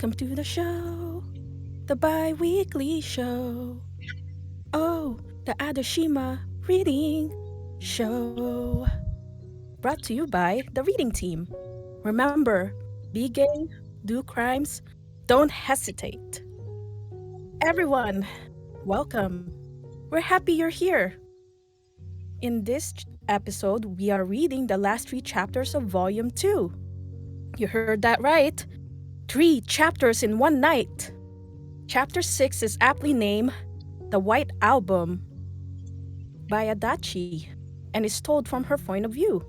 Welcome to the show, the bi-weekly show. Oh, the Adashima reading show. Brought to you by the reading team. Remember, be gay, do crimes, don't hesitate. Everyone, welcome. We're happy you're here. In this episode, we are reading the last 3 chapters of Volume 2. You heard that right. 3 chapters in one night. Chapter 6 is aptly named The White Album by Adachi and is told from her point of view.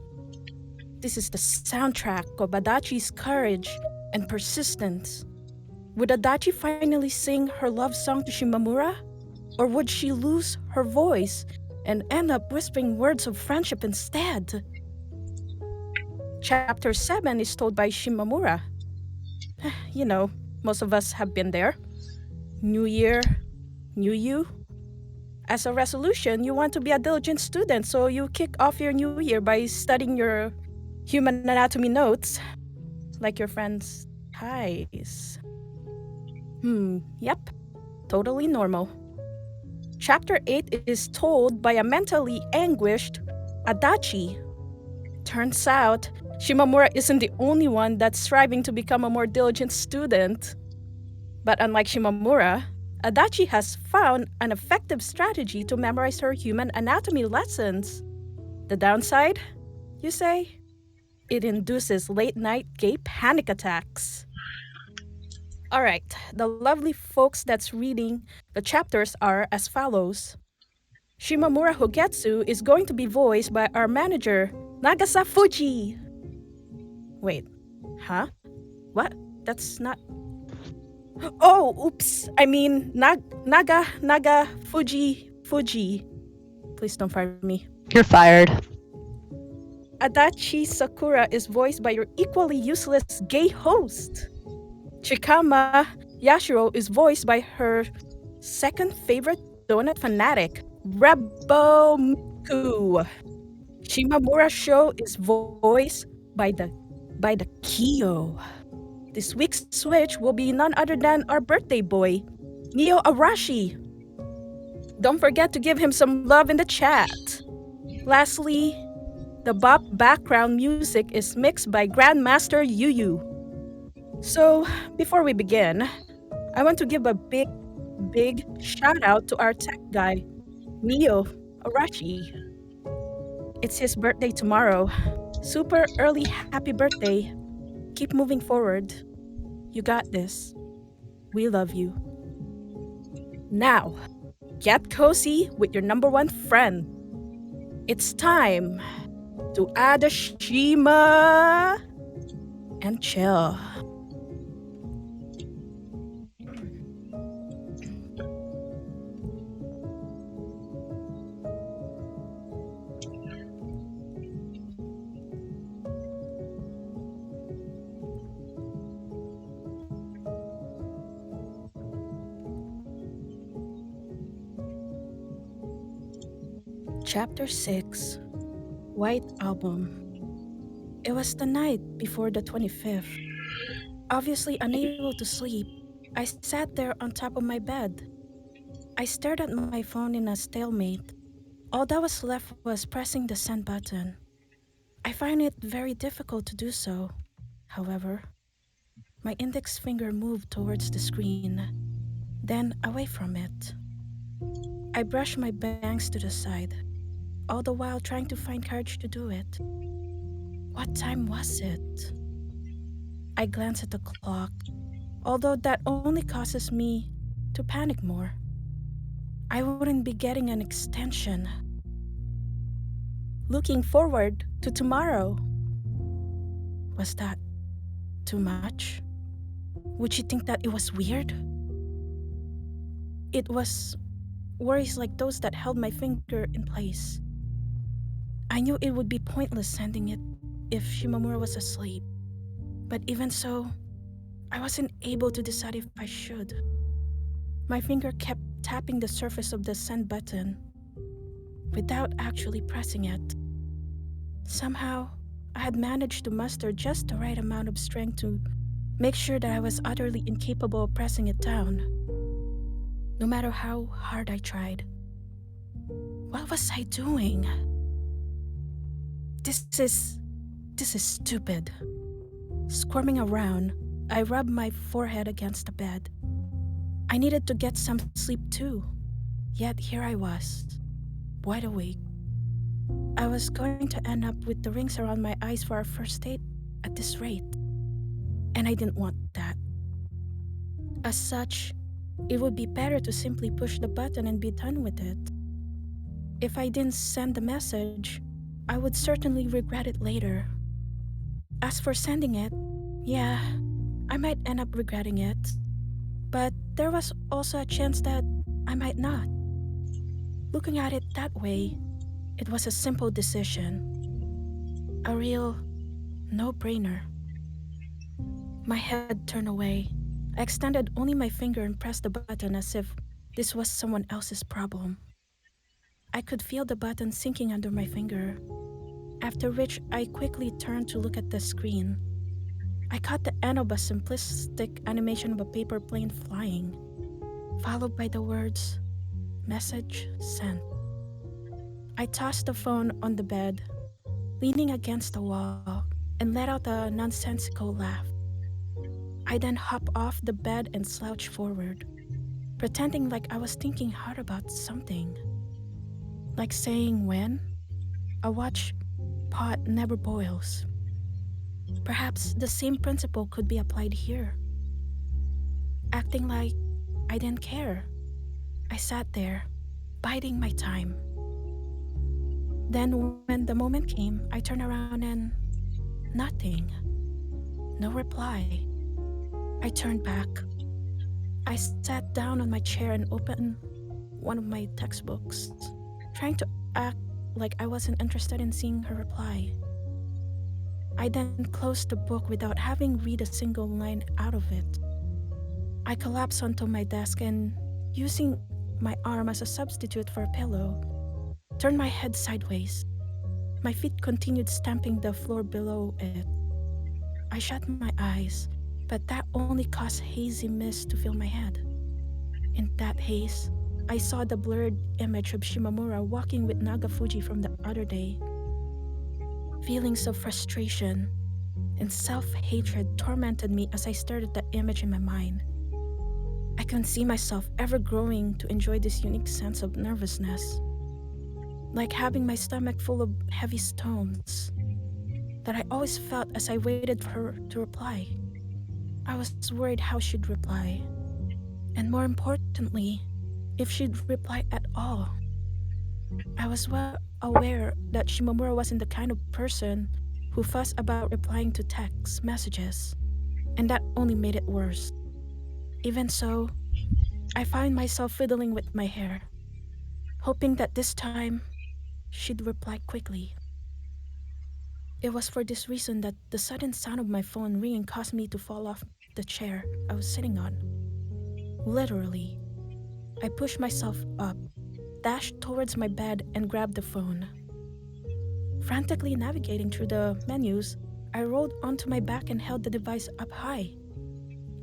This is the soundtrack of Adachi's courage and persistence. Would Adachi finally sing her love song to Shimamura? Or would she lose her voice and end up whispering words of friendship instead? Chapter 7 is told by Shimamura. You know, most of us have been there. New year, new you. As a resolution, you want to be a diligent student, so you kick off your new year by studying your human anatomy notes, like your friend's ties. Yep, totally normal. Chapter 8 is told by a mentally anguished Adachi. Turns out, Shimamura isn't the only one that's striving to become a more diligent student. But unlike Shimamura, Adachi has found an effective strategy to memorize her human anatomy lessons. The downside, you say? It induces late-night gay panic attacks. Alright, the lovely folks that's reading the chapters are as follows. Shimamura Hougetsu is going to be voiced by our manager, Nagagafujifuji. Wait, huh? What? That's not... Oh, oops. I mean, Nagagafujifuji. Please don't fire me. You're fired. Adachi Sakura is voiced by your equally useless gay host. Chikama Yashiro is voiced by her second favorite donut fanatic, Rebel Miku. Shimamura Shou is voiced by the Kyo. This week's switch will be none other than our birthday boy, NeoArashi. Don't forget to give him some love in the chat. Lastly, the bop background music is mixed by Grandmaster Yuky Yuu. So, before we begin, I want to give a big shout out to our tech guy, NeoArashi. It's his birthday tomorrow. Super early happy birthday. Keep moving forward. You got this. We love you. Now, get cozy with your number one friend. It's time to add a Shima and chill. Chapter 6, White Album. It was the night before the 25th. Obviously unable to sleep, I sat there on top of my bed. I stared at my phone in a stalemate. All that was left was pressing the send button. I find it very difficult to do so. However, my index finger moved towards the screen, then away from it. I brushed my bangs to the side, all the while trying to find courage to do it. What time was it? I glanced at the clock, although that only causes me to panic more. I wouldn't be getting an extension. Looking forward to tomorrow. Was that too much? Would she think that it was weird? It was worries like those that held my finger in place. I knew it would be pointless sending it if Shimamura was asleep. But even so, I wasn't able to decide if I should. My finger kept tapping the surface of the send button without actually pressing it. Somehow, I had managed to muster just the right amount of strength to make sure that I was utterly incapable of pressing it down, no matter how hard I tried. What was I doing? This is stupid. Squirming around, I rubbed my forehead against the bed. I needed to get some sleep too. Yet here I was, wide awake. I was going to end up with the rings around my eyes for our first date at this rate. And I didn't want that. As such, it would be better to simply push the button and be done with it. If I didn't send the message, I would certainly regret it later. As for sending it, yeah, I might end up regretting it. But there was also a chance that I might not. Looking at it that way, it was a simple decision. A real no-brainer. My head turned away. I extended only my finger and pressed the button as if this was someone else's problem. I could feel the button sinking under my finger, after which I quickly turned to look at the screen. I caught the end of a simplistic animation of a paper plane flying, followed by the words, "Message sent." I tossed the phone on the bed, leaning against the wall, and let out a nonsensical laugh. I then hopped off the bed and slouched forward, pretending like I was thinking hard about something. Like saying when a watch pot never boils. Perhaps the same principle could be applied here. Acting like I didn't care, I sat there, biding my time. Then when the moment came, I turned around and nothing. No reply. I turned back. I sat down on my chair and opened one of my textbooks, trying to act like I wasn't interested in seeing her reply. I then closed the book without having read a single line out of it. I collapsed onto my desk and, using my arm as a substitute for a pillow, turned my head sideways. My feet continued stamping the floor below it. I shut my eyes, but that only caused hazy mist to fill my head. In that haze, I saw the blurred image of Shimamura walking with Nagafuji from the other day. Feelings of frustration and self-hatred tormented me as I stared at the image in my mind. I couldn't see myself ever growing to enjoy this unique sense of nervousness, like having my stomach full of heavy stones that I always felt as I waited for her to reply. I was worried how she'd reply, and more importantly, if she'd reply at all. I was well aware that Shimamura wasn't the kind of person who fussed about replying to text messages, and that only made it worse. Even so, I found myself fiddling with my hair, hoping that this time she'd reply quickly. It was for this reason that the sudden sound of my phone ringing caused me to fall off the chair I was sitting on. Literally, I pushed myself up, dashed towards my bed, and grabbed the phone. Frantically navigating through the menus, I rolled onto my back and held the device up high.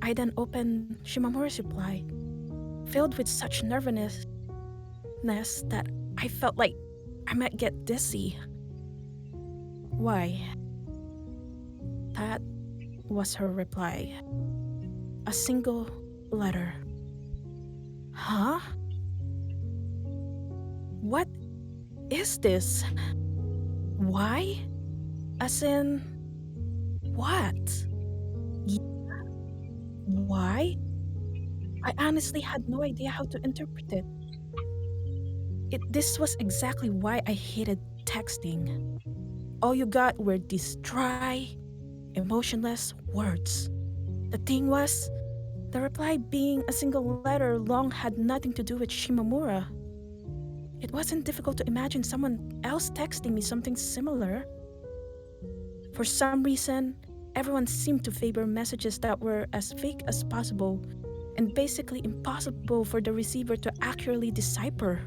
I then opened Shimamura's reply, filled with such nervousness that I felt like I might get dizzy. "Why?" That was her reply. A single letter. Huh? What is this? Why? As in, what? Why? I honestly had no idea how to interpret it. This was exactly why I hated texting. All you got were these dry, emotionless words. The thing was, the reply being a single letter long had nothing to do with Shimamura. It wasn't difficult to imagine someone else texting me something similar. For some reason, everyone seemed to favor messages that were as fake as possible and basically impossible for the receiver to accurately decipher.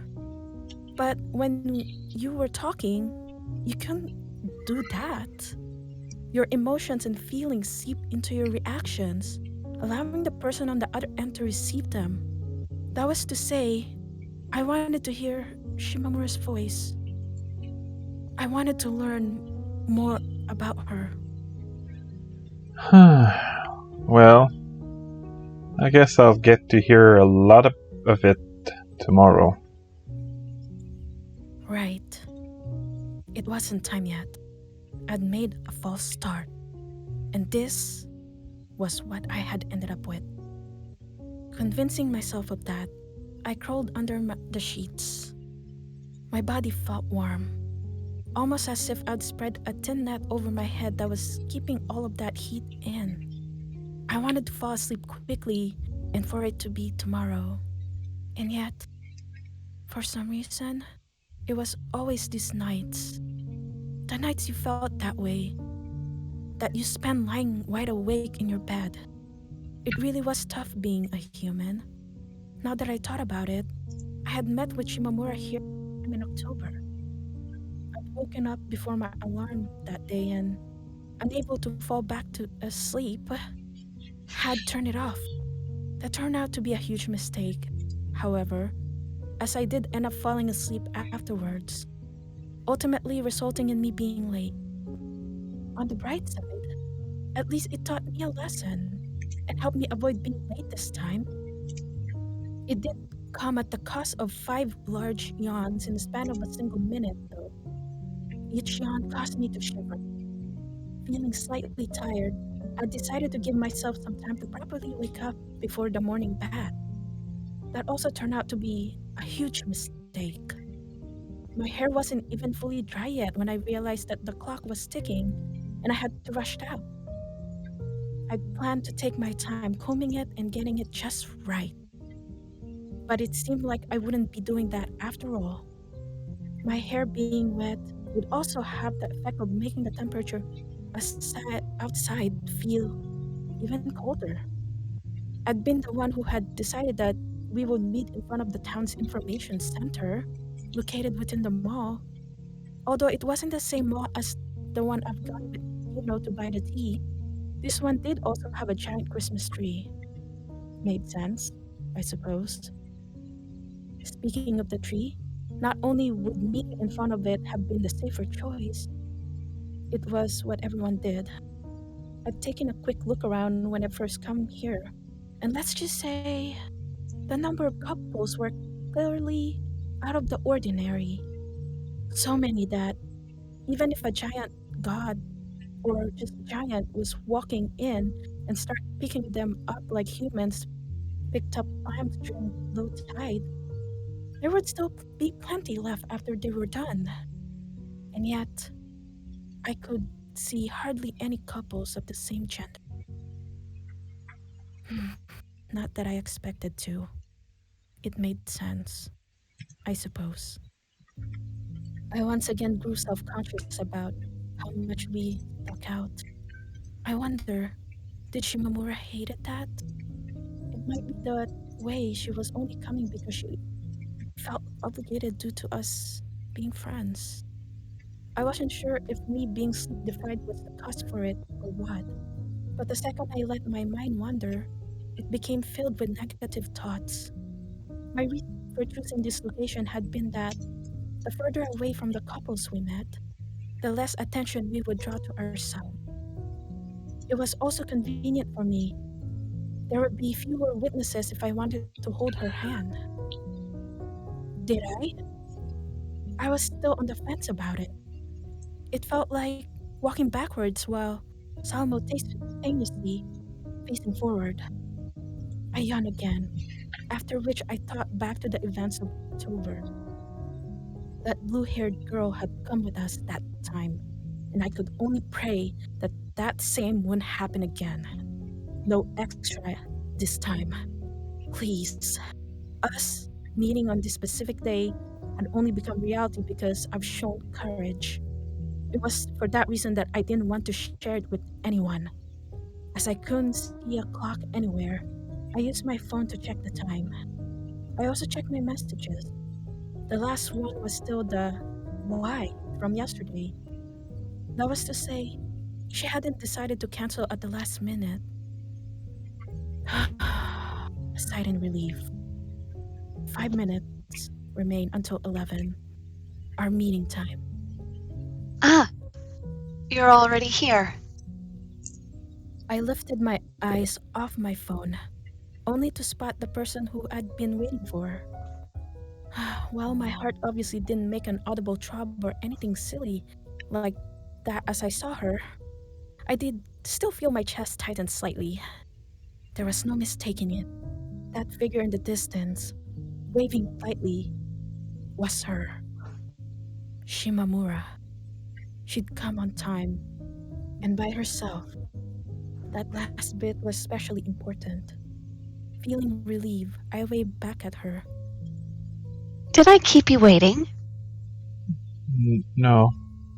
But when you were talking, you couldn't do that. Your emotions and feelings seep into your reactions, allowing the person on the other end to receive them. That was to say, I wanted to hear Shimamura's voice. I wanted to learn more about her. Well, I guess I'll get to hear a lot of it tomorrow. Right. It wasn't time yet. I'd made a false start. And this was what I had ended up with. Convincing myself of that, I crawled under the sheets. My body felt warm, almost as if I'd spread a thin net over my head that was keeping all of that heat in. I wanted to fall asleep quickly and for it to be tomorrow. And yet, for some reason, it was always these nights. The nights you felt that way, that you spent lying wide awake in your bed. It really was tough being a human. Now that I thought about it, I had met with Shimamura here in October. I'd woken up before my alarm that day and, unable to fall back to sleep, had turned it off. That turned out to be a huge mistake. However, as I did end up falling asleep afterwards, ultimately resulting in me being late. On the bright side, at least it taught me a lesson and helped me avoid being late this time. It did come at the cost of 5 large yawns in the span of a single minute, though. Each yawn caused me to shiver. Feeling slightly tired, I decided to give myself some time to properly wake up before the morning bath. That also turned out to be a huge mistake. My hair wasn't even fully dry yet when I realized that the clock was ticking and I had to rush out. I planned to take my time combing it and getting it just right. But it seemed like I wouldn't be doing that after all. My hair being wet would also have the effect of making the temperature outside feel even colder. I'd been the one who had decided that we would meet in front of the town's information center, located within the mall. Although it wasn't the same mall as the one I've gone with, to buy the tea, this one did also have a giant Christmas tree. Made sense, I suppose. Speaking of the tree, not only would meeting in front of it have been the safer choice, it was what everyone did. I'd taken a quick look around when I first come here, and let's just say the number of couples were clearly out of the ordinary. So many that even if a giant god or just a giant was walking in and start picking them up like humans picked up clams during low tide, there would still be plenty left after they were done. And yet, I could see hardly any couples of the same gender. Not that I expected to. It made sense, I suppose. I once again grew self conscious about how much we stuck out. I wonder, did Shimamura hated that? It might be the way she was only coming because she felt obligated due to us being friends. I wasn't sure if me being sleep deprived was the cause for it or what, but the second I let my mind wander, it became filled with negative thoughts. My reason for choosing this location had been that the further away from the couples we met, the less attention we would draw to ourselves. It was also convenient for me. There would be fewer witnesses if I wanted to hold her hand. Did I? I was still on the fence about it. It felt like walking backwards while simultaneously facing forward. I yawned again, after which I thought back to the events of October. That blue haired girl had come with us that time, and I could only pray that that same wouldn't happen again. No extra this time. Please. Us meeting on this specific day had only become reality because I've shown courage. It was for that reason that I didn't want to share it with anyone. As I couldn't see a clock anywhere, I used my phone to check the time. I also checked my messages. The last one was still the why from yesterday. That was to say, She hadn't decided to cancel at the last minute. A sigh in relief. 5 minutes remain until 11, our meeting time. Ah, you're already here. I lifted my eyes off my phone, only to spot the person who I'd been waiting for. While my heart obviously didn't make an audible throb or anything silly like that as I saw her, I did still feel my chest tighten slightly. There was no mistaking it. That figure in the distance, waving lightly, was her. Shimamura. She'd come on time, and by herself. That last bit was especially important. Feeling relief, I waved back at her. Did I keep you waiting? No,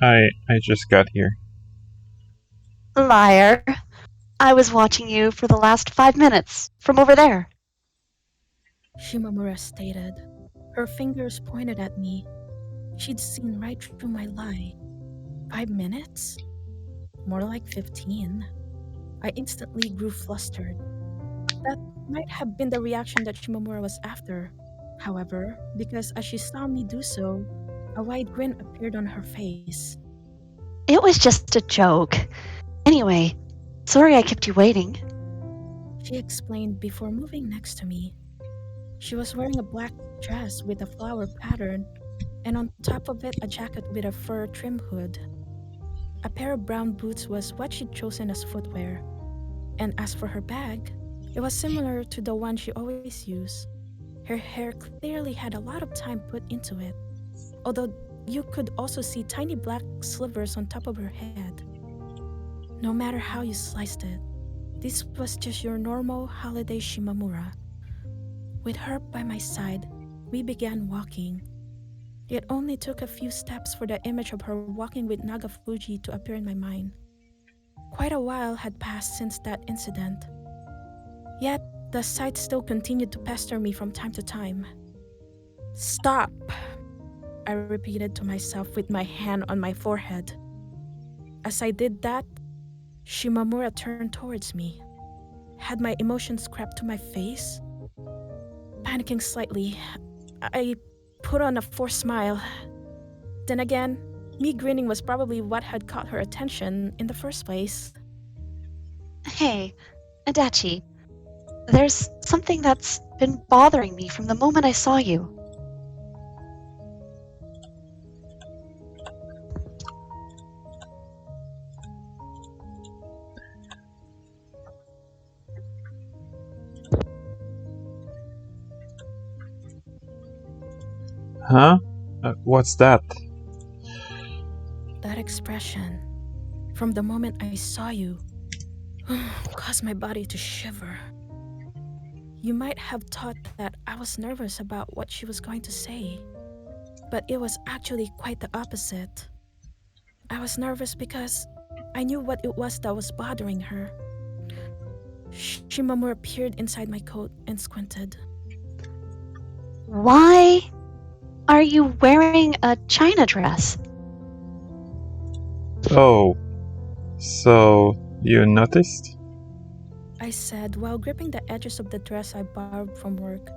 I just got here. Liar. I was watching you for the last 5 minutes from over there. Shimamura stated. Her fingers pointed at me. She'd seen right through my lie. 5 minutes? More like 15. I instantly grew flustered. That might have been the reaction that Shimamura was after. However, because as she saw me do so, a wide grin appeared on her face. It was just a joke. Anyway, sorry I kept you waiting. She explained before moving next to me. She was wearing a black dress with a flower pattern, and on top of it, a jacket with a fur trim hood. A pair of brown boots was what she'd chosen as footwear, and as for her bag, it was similar to the one she always used. Her hair clearly had a lot of time put into it, although you could also see tiny black slivers on top of her head. No matter how you sliced it, this was just your normal holiday Shimamura. With her by my side, we began walking. It only took a few steps for the image of her walking with Nagafuji to appear in my mind. Quite a while had passed since that incident. Yet, the sight still continued to pester me from time to time. "Stop!" I repeated to myself with my hand on my forehead. As I did that, Shimamura turned towards me. Had my emotions crept to my face? Panicking slightly, I put on a forced smile. Then again, me grinning was probably what had caught her attention in the first place. Hey, Adachi, there's something that's been bothering me from the moment I saw you. Huh? What's that? That expression, from the moment I saw you, caused my body to shiver. You might have thought that I was nervous about what she was going to say, but it was actually quite the opposite. I was nervous because I knew what it was that was bothering her. Shimamura peered inside my coat and squinted. Why are you wearing a china dress? Oh, so you noticed? I said while gripping the edges of the dress I borrowed from work.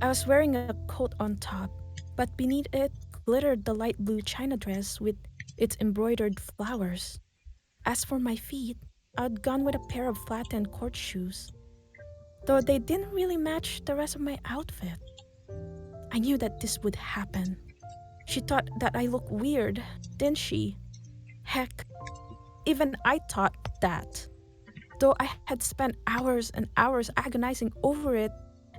I was wearing a coat on top, but beneath it glittered the light blue china dress with its embroidered flowers. As for my feet, I'd gone with a pair of flattened court shoes, though they didn't really match the rest of my outfit. I knew that this would happen. She thought that I looked weird, didn't she? Heck, even I thought that. Though I had spent hours and hours agonizing over it,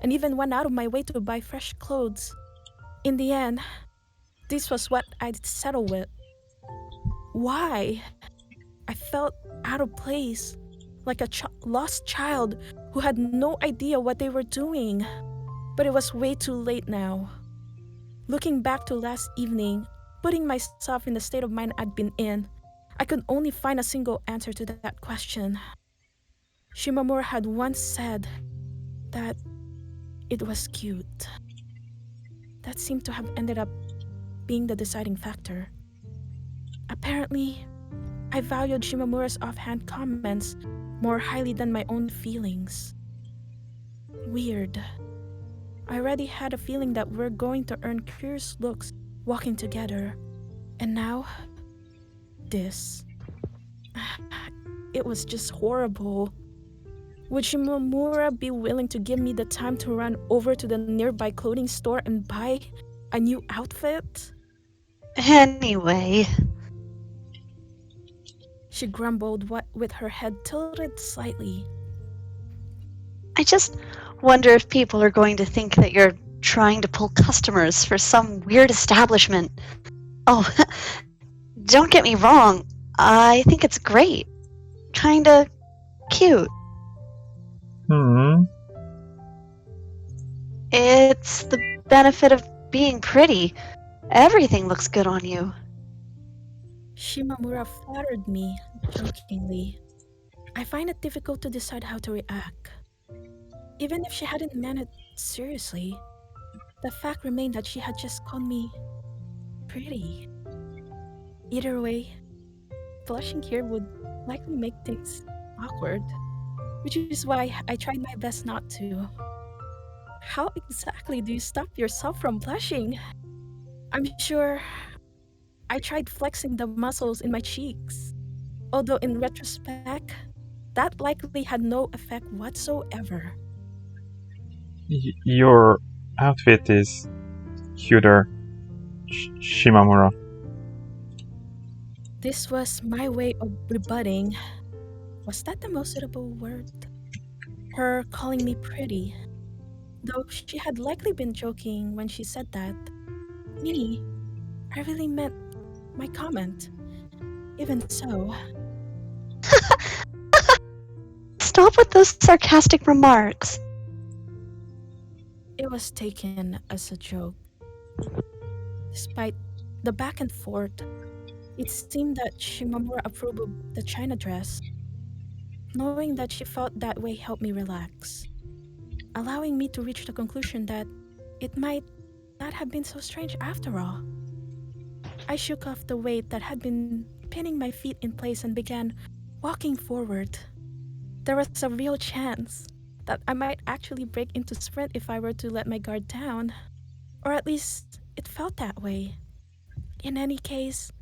and even went out of my way to buy fresh clothes. In the end, this was what I'd settle with. Why? I felt out of place, like a lost child who had no idea what they were doing. But it was way too late now. Looking back to last evening, putting myself in the state of mind I'd been in, I could only find a single answer to that question. Shimamura had once said that it was cute. That seemed to have ended up being the deciding factor. Apparently, I valued Shimamura's offhand comments more highly than my own feelings. Weird. I already had a feeling that we're going to earn curious looks walking together. And now, this. It was just horrible. Would Shimamura be willing to give me the time to run over to the nearby clothing store and buy a new outfit? Anyway, She grumbled with her head tilted slightly. I just wonder if people are going to think that you're trying to pull customers for some weird establishment. Oh, don't get me wrong. I think it's great. Kinda cute. It's the benefit of being pretty. Everything looks good on you. Shimamura flattered me, jokingly. I find it difficult to decide how to react. Even if she hadn't meant it seriously, the fact remained that she had just called me pretty. Either way, blushing here would likely make things awkward, which is why I tried my best not to. How exactly do you stop yourself from blushing? I'm sure I tried flexing the muscles in my cheeks, although in retrospect, that likely had no effect whatsoever. Your outfit is cuter, Shimamura. This was my way of rebutting. Was that the most suitable word? Her calling me pretty. Though she had likely been joking when she said that. Me, I really meant my comment. Even so, Stop with those sarcastic remarks. it was taken as a joke. Despite the back and forth, it seemed that Shimamura approved of the China dress. Knowing that she felt that way helped me relax, allowing me to reach the conclusion that it might not have been so strange after all. I shook off the weight that had been pinning my feet in place and began walking forward. There was a real chance that I might actually break into sprint if I were to let my guard down. Or at least it felt that way. In any case,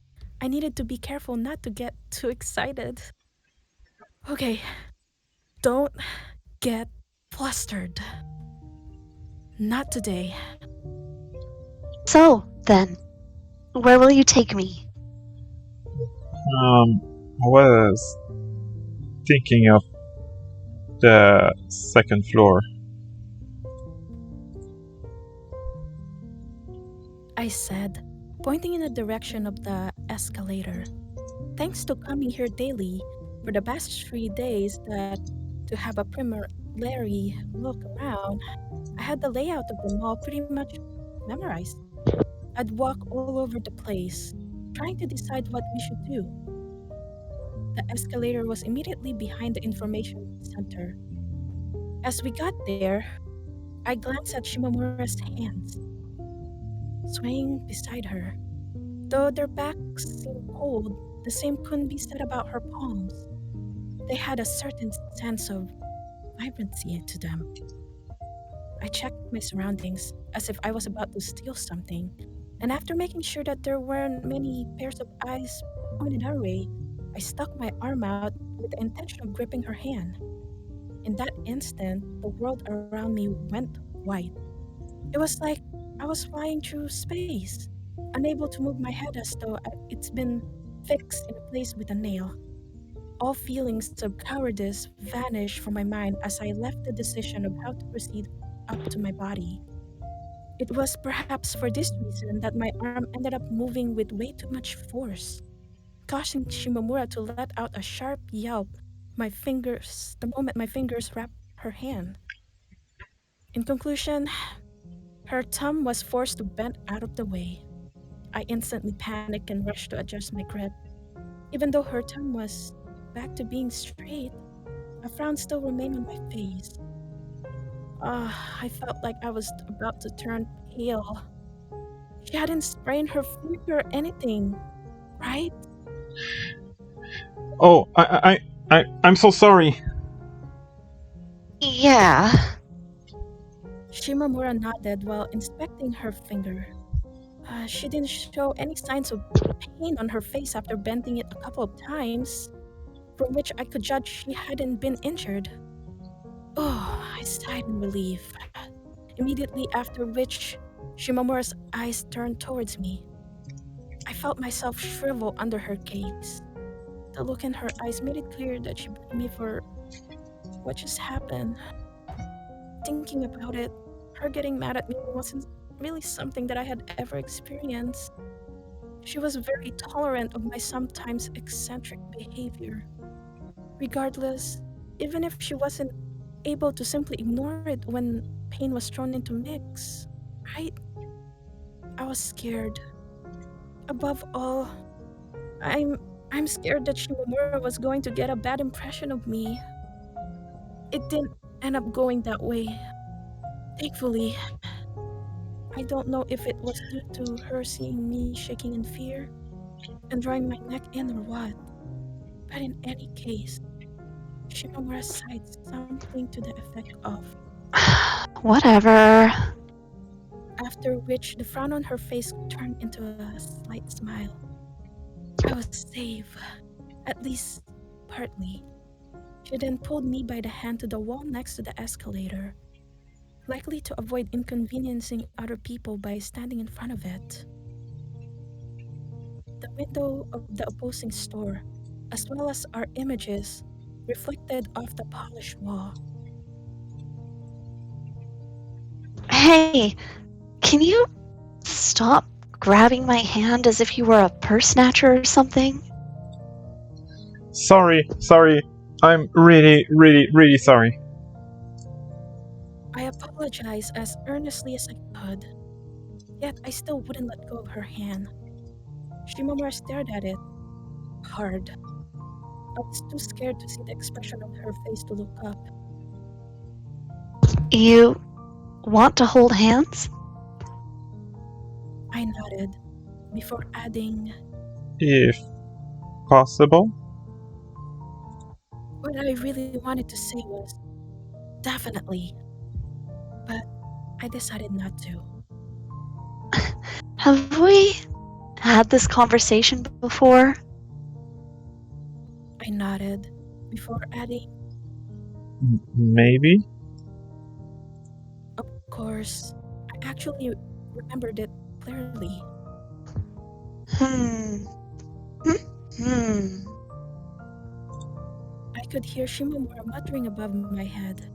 I needed to be careful not to get too excited. Okay, don't get flustered. Not today. So, then, where will you take me? I was thinking of the second floor. I said, pointing in the direction of the escalator. Thanks to coming here daily for the past 3 days to have a preliminary look around, I had the layout of the mall pretty much memorized. I'd walk all over the place, trying to decide what we should do. The escalator was immediately behind the information center. As we got there, I glanced at Shimamura's hands, swaying beside her. Though their backs seemed cold, the same couldn't be said about her palms. They had a certain sense of vibrancy to them. I checked my surroundings as if I was about to steal something, and after making sure that there weren't many pairs of eyes pointed our way, I stuck my arm out with the intention of gripping her hand. In that instant, the world around me went white. It was like I was flying through space, unable to move my head as though it's been fixed in place with a nail. All feelings of cowardice vanished from my mind as I left the decision of how to proceed up to my body. It was perhaps for this reason that my arm ended up moving with way too much force, causing Shimamura to let out a sharp yelp the moment my fingers wrapped her hand. In conclusion, her thumb was forced to bend out of the way. I instantly panicked and rushed to adjust my grip. Even though her thumb was back to being straight, a frown still remained on my face. I felt like I was about to turn pale. She hadn't sprained her foot or anything, right? Oh, I'm so sorry. Yeah. Shimamura nodded while inspecting her finger. She didn't show any signs of pain on her face after bending it a couple of times, from which I could judge she hadn't been injured. Oh, I sighed in relief. Immediately after which, Shimamura's eyes turned towards me. I felt myself shrivel under her gaze. The look in her eyes made it clear that she blamed me for what just happened. Thinking about it, her getting mad at me wasn't really something that I had ever experienced. She was very tolerant of my sometimes eccentric behavior. Regardless, even if she wasn't able to simply ignore it when pain was thrown into mix, right? I was scared. Above all, I'm scared that Shimamura was going to get a bad impression of me. It didn't end up going that way. Thankfully, I don't know if it was due to her seeing me shaking in fear and drawing my neck in or what. But in any case, Shimamura sighed something to the effect of, Whatever. after which the frown on her face turned into a slight smile. I was safe, at least partly. She then pulled me by the hand to the wall next to the escalator, likely to avoid inconveniencing other people by standing in front of it. The window of the opposing store, as well as our images, reflected off the polished wall. Hey, can you stop grabbing my hand as if you were a purse snatcher or something? Sorry. I'm really sorry. I apologized as earnestly as I could, yet I still wouldn't let go of her hand. Shimamura stared at it, hard. I was too scared to see the expression on her face to look up. You want to hold hands? I nodded, before adding, If possible. what I really wanted to say was, definitely. But I decided not to. Have we had this conversation before? I nodded, before adding, Maybe? of course, I actually remembered it clearly. Hmm. Hmm. I could hear Shimamura muttering above my head.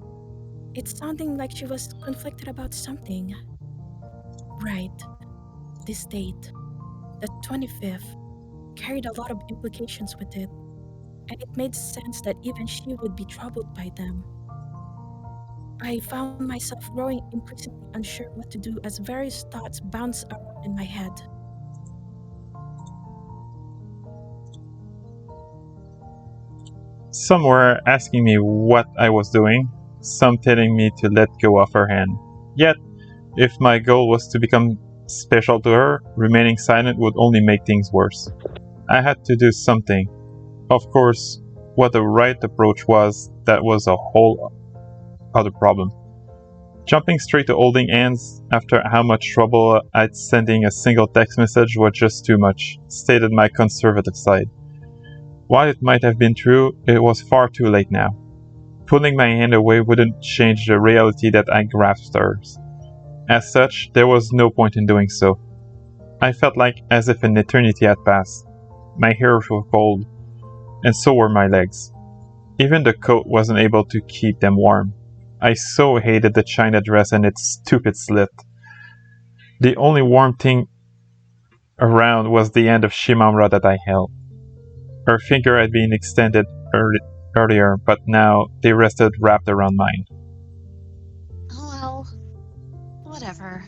It's sounding like she was conflicted about something. Right, this date, the 25th, carried a lot of implications with it, and it made sense that even she would be troubled by them. I found myself growing increasingly unsure what to do as various thoughts bounced around in my head. Some were asking me what I was doing, some telling me to let go of her hand. Yet, if my goal was to become special to her, remaining silent would only make things worse. I had to do something. Of course, what the right approach was, that was a whole other problem. Jumping straight to holding hands after how much trouble I'd sending a single text message was just too much, stated my conservative side. While it might have been true, it was far too late now. Pulling my hand away wouldn't change the reality that I grasped hers. As such, there was no point in doing so. I felt like as if an eternity had passed. My hair was cold, and so were my legs. Even the coat wasn't able to keep them warm. I so hated the China dress and its stupid slit. The only warm thing around was the end of Shimamura that I held. Her finger had been extended earlier, but now they rested wrapped around mine. Well, whatever.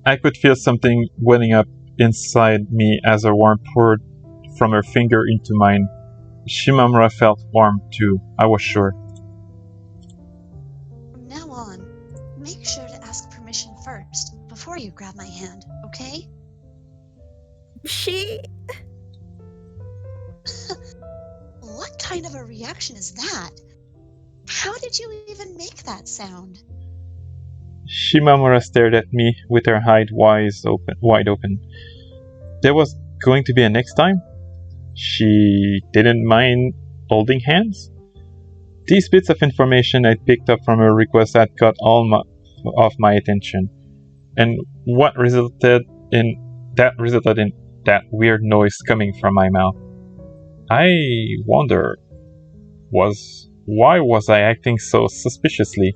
I could feel something welling up inside me as her warmth poured from her finger into mine. Shimamura felt warm too, I was sure. From now on, make sure to ask permission first before you grab my hand, okay? She. kind of a reaction is that? How did you even make that sound? Shimamura stared at me with her eyes wide open. There was going to be a next time? She didn't mind holding hands? These bits of information I picked up from her request had caught all of my attention, and what resulted in that weird noise coming from my mouth. I wonder, why was I acting so suspiciously?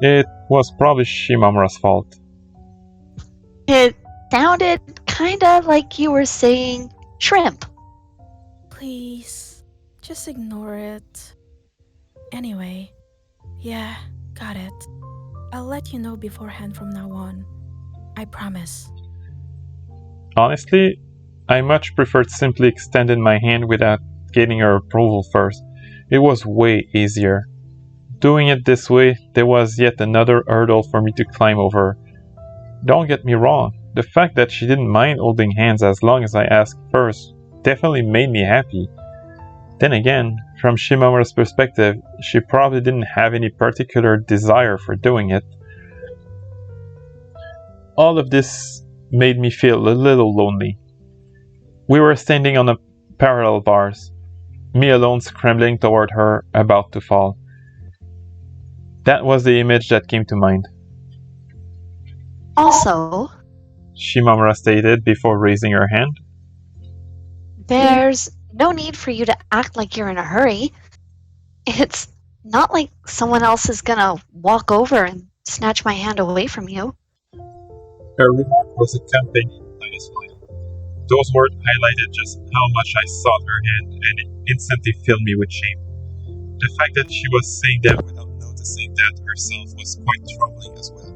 It was probably Shimamura's fault. It sounded kind of like you were saying shrimp. Please, just ignore it. Anyway, yeah, got it. I'll let you know beforehand from now on. I promise. Honestly, I much preferred simply extending my hand without getting her approval first. It was way easier. Doing it this way, there was yet another hurdle for me to climb over. Don't get me wrong, the fact that she didn't mind holding hands as long as I asked first definitely made me happy. Then again, from Shimamura's perspective, she probably didn't have any particular desire for doing it. All of this made me feel a little lonely. We were standing on a parallel bars, me alone scrambling toward her, about to fall. That was the image that came to mind. Also, Shimamura stated before raising her hand. there's no need for you to act like you're in a hurry. It's not like someone else is gonna walk over and snatch my hand away from you. Her remark was accompanied by a smile. Those words highlighted just how much I sought her hand, and it instantly filled me with shame. The fact that she was saying them without noticing that herself was quite troubling as well.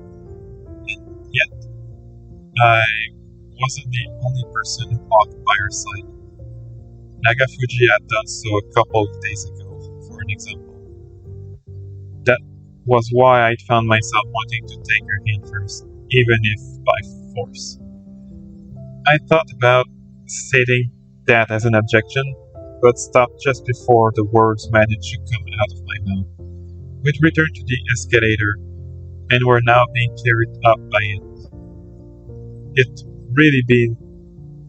And yet, I wasn't the only person who walked by her side. Nagafuji had done so a couple of days ago, for an example. That was why I found myself wanting to take her hand first, even if by force. I thought about stating that as an objection, but stopped just before the words managed to come out of my mouth. We'd returned to the escalator, and were now being carried up by it. It really being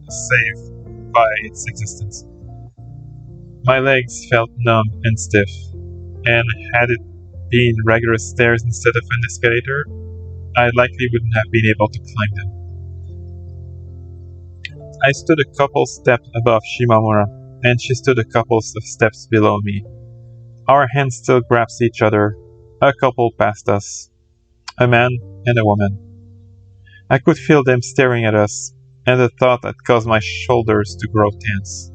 saved by its existence. My legs felt numb and stiff, and had it been regular stairs instead of an escalator, I likely wouldn't have been able to climb them. I stood a couple steps above Shimamura, and she stood a couple of steps below me. Our hands still grasped each other, a couple past us, a man and a woman. I could feel them staring at us, and the thought had caused my shoulders to grow tense.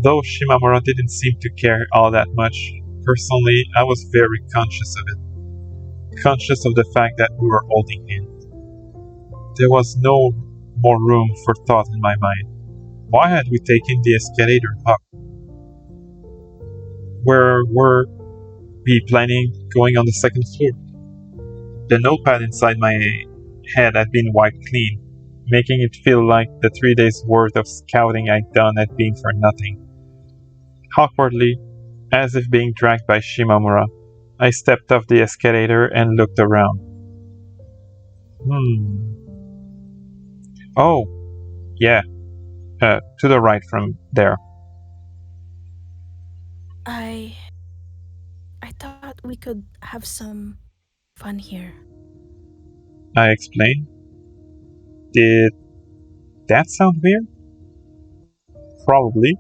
Though Shimamura didn't seem to care all that much, personally I was very conscious of it. Conscious of the fact that we were holding hands. There was no more room for thought in my mind. Why had we taken the escalator up? Where were we planning going on the second floor? The notepad inside my head had been wiped clean, making it feel like the 3 days worth of scouting I'd done had been for nothing. Awkwardly, as if being dragged by Shimamura, I stepped off the escalator and looked around. Oh, yeah, to the right from there. I thought we could have some fun here. I explained. Did that sound weird? Probably.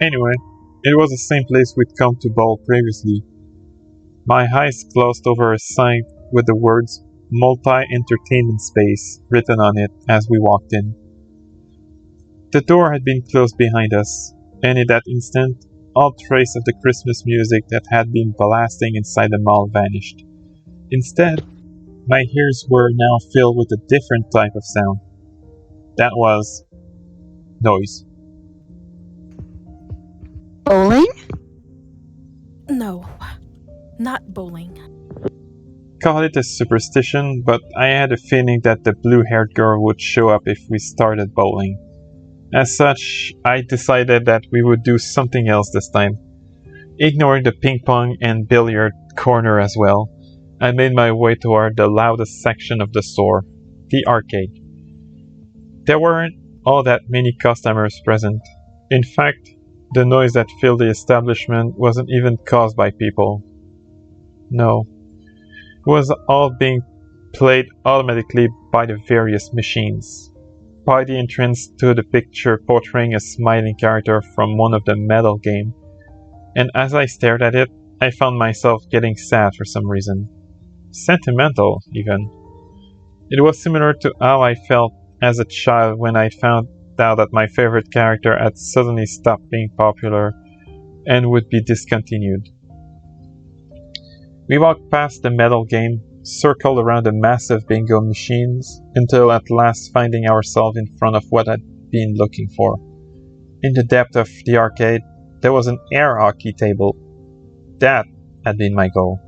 Anyway, it was the same place we'd come to bowl previously. My eyes closed over a sign with the words multi-entertainment space written on it as we walked in. The door had been closed behind us, and in that instant, all trace of the Christmas music that had been blasting inside the mall vanished. Instead, my ears were now filled with a different type of sound. That was noise. Bowling? No, not bowling. Call it a superstition, but I had a feeling that the blue-haired girl would show up if we started bowling. As such, I decided that we would do something else this time. Ignoring the ping pong and billiard corner as well, I made my way toward the loudest section of the store, the arcade. There weren't all that many customers present. In fact, the noise that filled the establishment wasn't even caused by people. No, it was all being played automatically by the various machines. By the entrance to the picture portraying a smiling character from one of the metal game, and as I stared at it, I found myself getting sad for some reason. Sentimental, even. It was similar to how I felt as a child when I found out that my favorite character had suddenly stopped being popular and would be discontinued. We walked past the metal game, circled around the massive bingo machines, until at last finding ourselves in front of what I'd been looking for. In the depth of the arcade, there was an air hockey table. That had been my goal.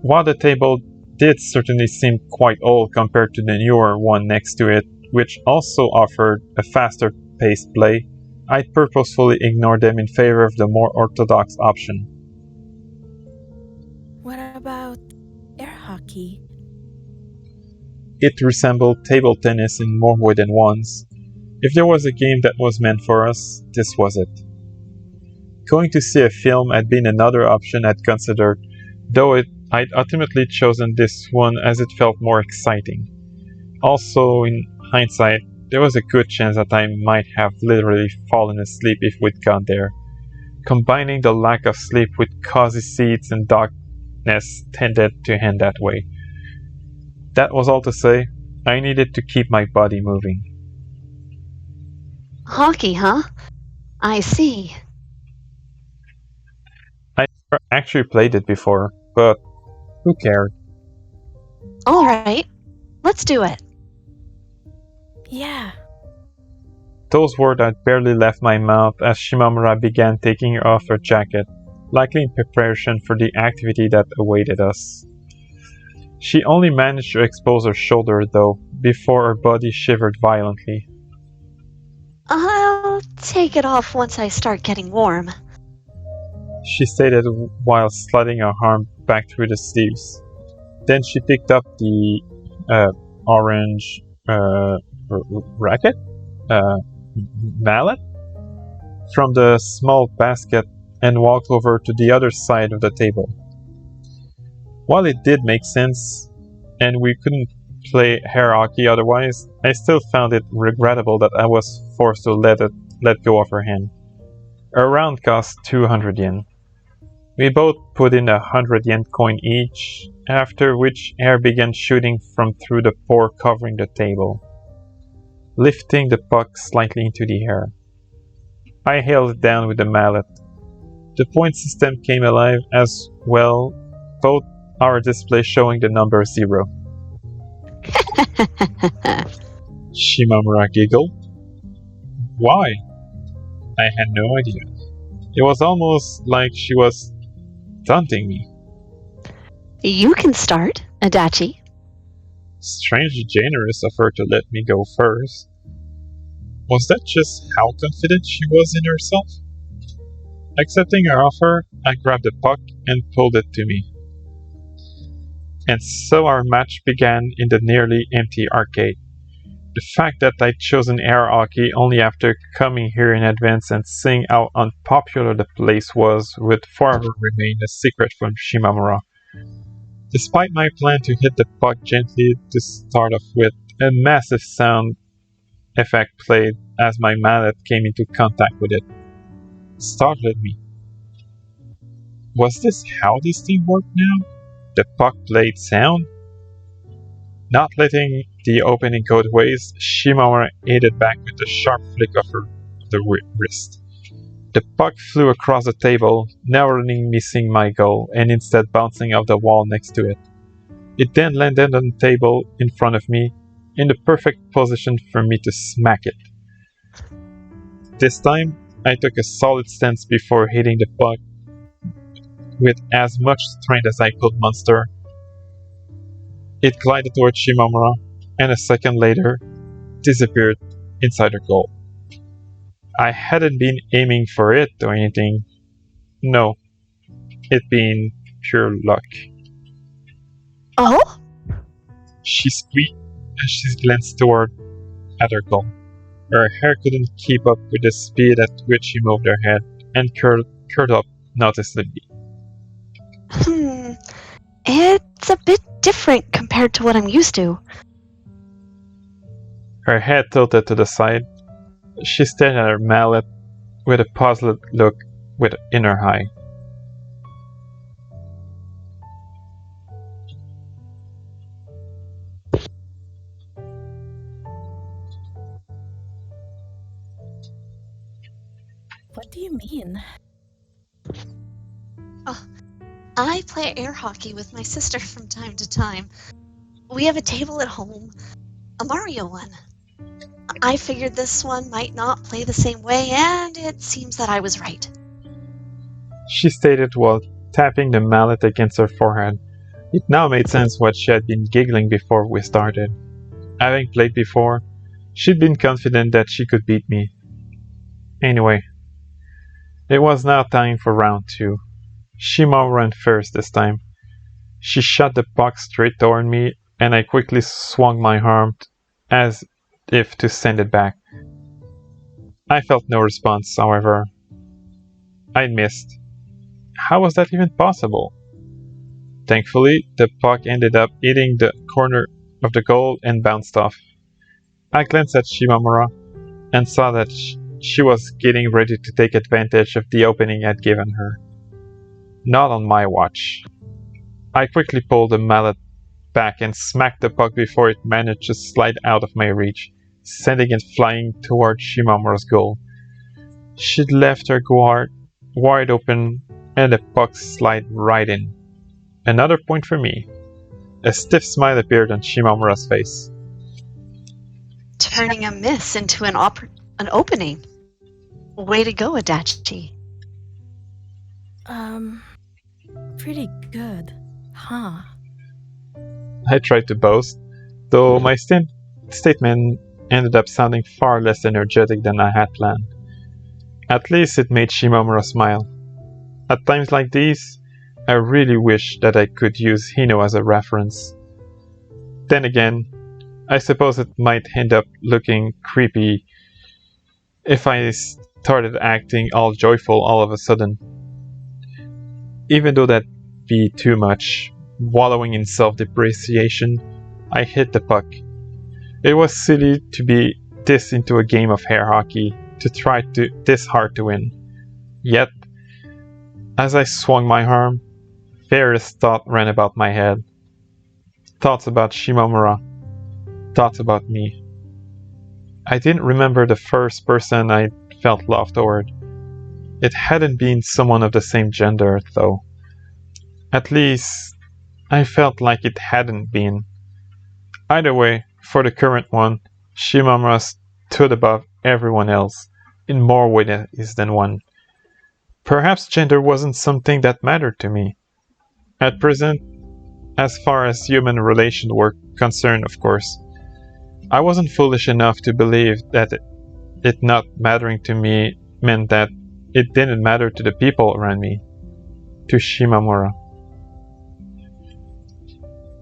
While the table did certainly seem quite old compared to the newer one next to it, which also offered a faster paced play, I purposefully ignored them in favor of the more orthodox option. What about air hockey? It resembled table tennis in more ways than once. If there was a game that was meant for us, this was it. Going to see a film had been another option I'd considered, though I'd ultimately chosen this one as it felt more exciting. Also, in hindsight, there was a good chance that I might have literally fallen asleep if we'd gone there. Combining the lack of sleep with cozy seats and darkness tended to end that way. That was all to say, I needed to keep my body moving. Hockey, huh? I see. I never actually played it before, but who cared? All right, let's do it. Yeah. Those words had barely left my mouth as Shimamura began taking off her jacket, likely in preparation for the activity that awaited us. She only managed to expose her shoulder, though, before her body shivered violently. I'll take it off once I start getting warm. She stated while sliding her arm back through the sleeves. Then she picked up the orange racket? Mallet? From the small basket and walked over to the other side of the table. While it did make sense, and we couldn't play air hockey otherwise, I still found it regrettable that I was forced to let go of her hand. A round cost 200 yen. We both put in 100 yen coin each, after which air began shooting from through the pore covering the table, lifting the puck slightly into the air. I held it down with the mallet. The point system came alive as well, both our display showing the number 0. Shimamura giggled. Why? I had no idea. It was almost like she was taunting me. You can start, Adachi. Strangely generous of her to let me go first. Was that just how confident she was in herself? Accepting her offer, I grabbed the puck and pulled it to me. And so our match began in the nearly empty arcade. The fact that I'd chosen air hockey only after coming here in advance and seeing how unpopular the place was would forever remain a secret from Shimamura. Despite my plan to hit the puck gently to start off with, a massive sound effect played as my mallet came into contact with it. It startled me. Was this how this thing worked now? The puck played sound? Not letting the opening go to waste, Shimamura ate it back with a sharp flick of the wrist. The puck flew across the table, narrowly missing my goal and instead bouncing off the wall next to it. It then landed on the table in front of me, in the perfect position for me to smack it. This time, I took a solid stance before hitting the puck with as much strength as I could muster. It glided towards Shimamura, and a second later, disappeared inside her goal. I hadn't been aiming for it or anything. No, it being pure luck. Oh? She squeaked as she glanced toward at her goal. Her hair couldn't keep up with the speed at which she moved her head and curled up noticeably. It's a bit different compared to what I'm used to. Her head tilted to the side. She stared at her mallet with a puzzled look in her eye. What do you mean? I play air hockey with my sister from time to time. We have a table at home, a Mario one. I figured this one might not play the same way, and it seems that I was right. She stated while tapping the mallet against her forehead. It now made sense why she had been giggling before we started. Having played before, she'd been confident that she could beat me. Anyway, it was now time for round 2. Shima ran first this time. She shot the puck straight toward me, and I quickly swung my arm as if to send it back. I felt no response, however. I missed. How was that even possible? Thankfully, the puck ended up hitting the corner of the goal and bounced off. I glanced at Shimamura and saw that she was getting ready to take advantage of the opening I'd given her. Not on my watch. I quickly pulled the mallet back and smacked the puck before it managed to slide out of my reach, sending it flying toward Shimamura's goal. She'd left her guard wide open and the puck slid right in. Another point for me. A stiff smile appeared on Shimamura's face. Turning a miss into an opening. Way to go, Adachi. Pretty good, huh? I tried to boast, though my statement ended up sounding far less energetic than I had planned. At least it made Shimamura smile. At times like these, I really wish that I could use Hino as a reference. Then again, I suppose it might end up looking creepy if I started acting all joyful all of a sudden. Even though that'd be too much, wallowing in self-depreciation, I hit the puck. It was silly to be this into a game of air hockey, to try this hard to win. Yet, as I swung my arm, various thoughts ran about my head. Thoughts about Shimamura. Thoughts about me. I didn't remember the first person I felt love toward. It hadn't been someone of the same gender, though. At least, I felt like it hadn't been. Either way, for the current one, Shimamura stood above everyone else, in more ways than one. Perhaps gender wasn't something that mattered to me. At present, as far as human relations were concerned, of course, I wasn't foolish enough to believe that it not mattering to me meant that it didn't matter to the people around me, to Shimamura.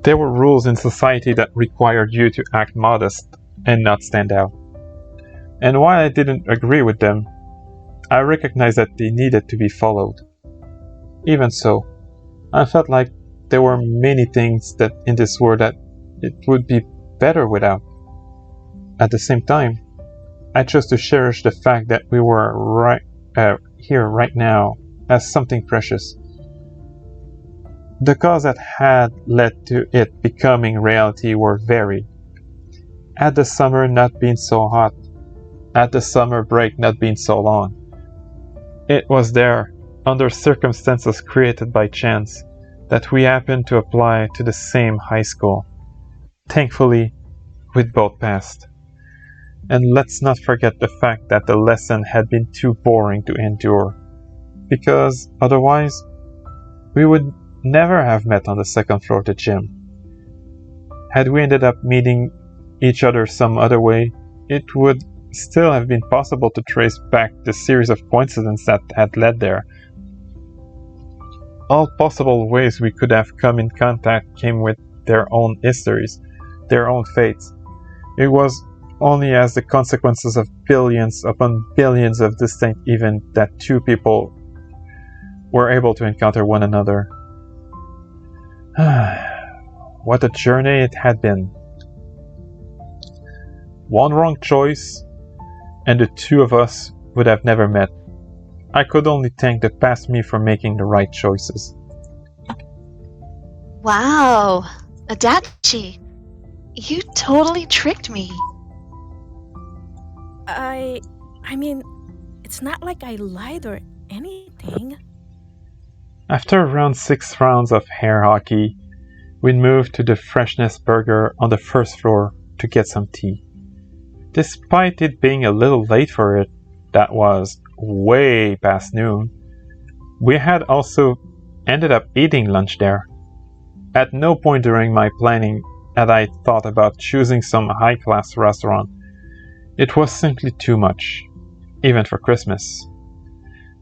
There were rules in society that required you to act modest and not stand out. And while I didn't agree with them, I recognized that they needed to be followed. Even so, I felt like there were many things that in this world that it would be better without. At the same time, I chose to cherish the fact that we were here right now as something precious. The cause that had led to it becoming reality were varied. Had the summer not been so hot, had the summer break not been so long, it was there, under circumstances created by chance, that we happened to apply to the same high school. Thankfully, we'd both passed. And let's not forget the fact that the lesson had been too boring to endure, because otherwise, we would never have met on the second floor of the gym. Had we ended up meeting each other some other way, it would still have been possible to trace back the series of coincidences that had led there. All possible ways we could have come in contact came with their own histories, their own fates. It was only as the consequences of billions upon billions of distinct events that two people were able to encounter one another. What a journey it had been. One wrong choice, and the two of us would have never met. I could only thank the past me for making the right choices. Wow, Adachi, you totally tricked me. I mean, it's not like I lied or anything. After around 6 rounds of hair hockey, we moved to the Freshness Burger on the first floor to get some tea. Despite it being a little late for it, that was way past noon, we had also ended up eating lunch there. At no point during my planning had I thought about choosing some high-class restaurant. It was simply too much, even for Christmas.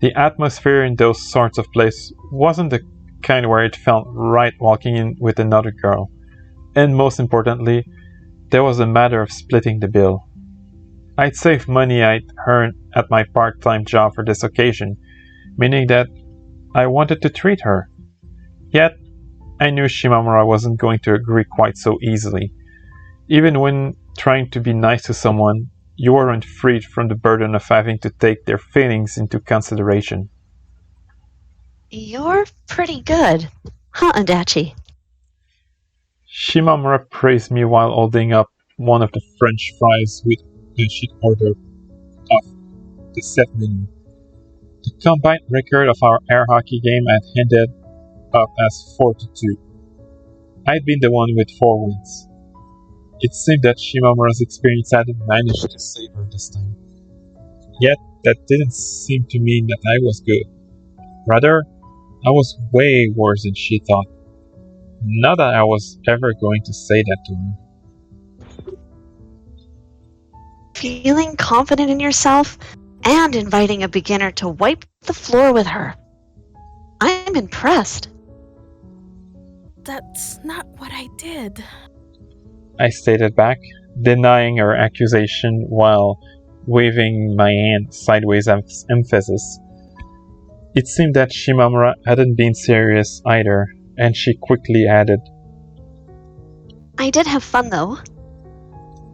The atmosphere in those sorts of places wasn't the kind where it felt right walking in with another girl, and most importantly, there was a matter of splitting the bill. I'd saved money I'd earned at my part-time job for this occasion, meaning that I wanted to treat her. Yet, I knew Shimamura wasn't going to agree quite so easily. Even when trying to be nice to someone, you weren't freed from the burden of having to take their feelings into consideration. You're pretty good, huh, Adachi? Shimamura praised me while holding up one of the French fries with a she'd ordered off the set menu. The combined record of our air hockey game had ended up as 4-2. I'd been the one with 4 wins. It seemed that Shimamura's experience hadn't managed to save her this time. Yet, that didn't seem to mean that I was good. Rather, I was way worse than she thought. Not that I was ever going to say that to her. Feeling confident in yourself and inviting a beginner to wipe the floor with her. I'm impressed. That's not what I did. I stated back, denying her accusation while waving my hand sideways as emphasis. It seemed that Shimamura hadn't been serious either, and she quickly added, I did have fun though.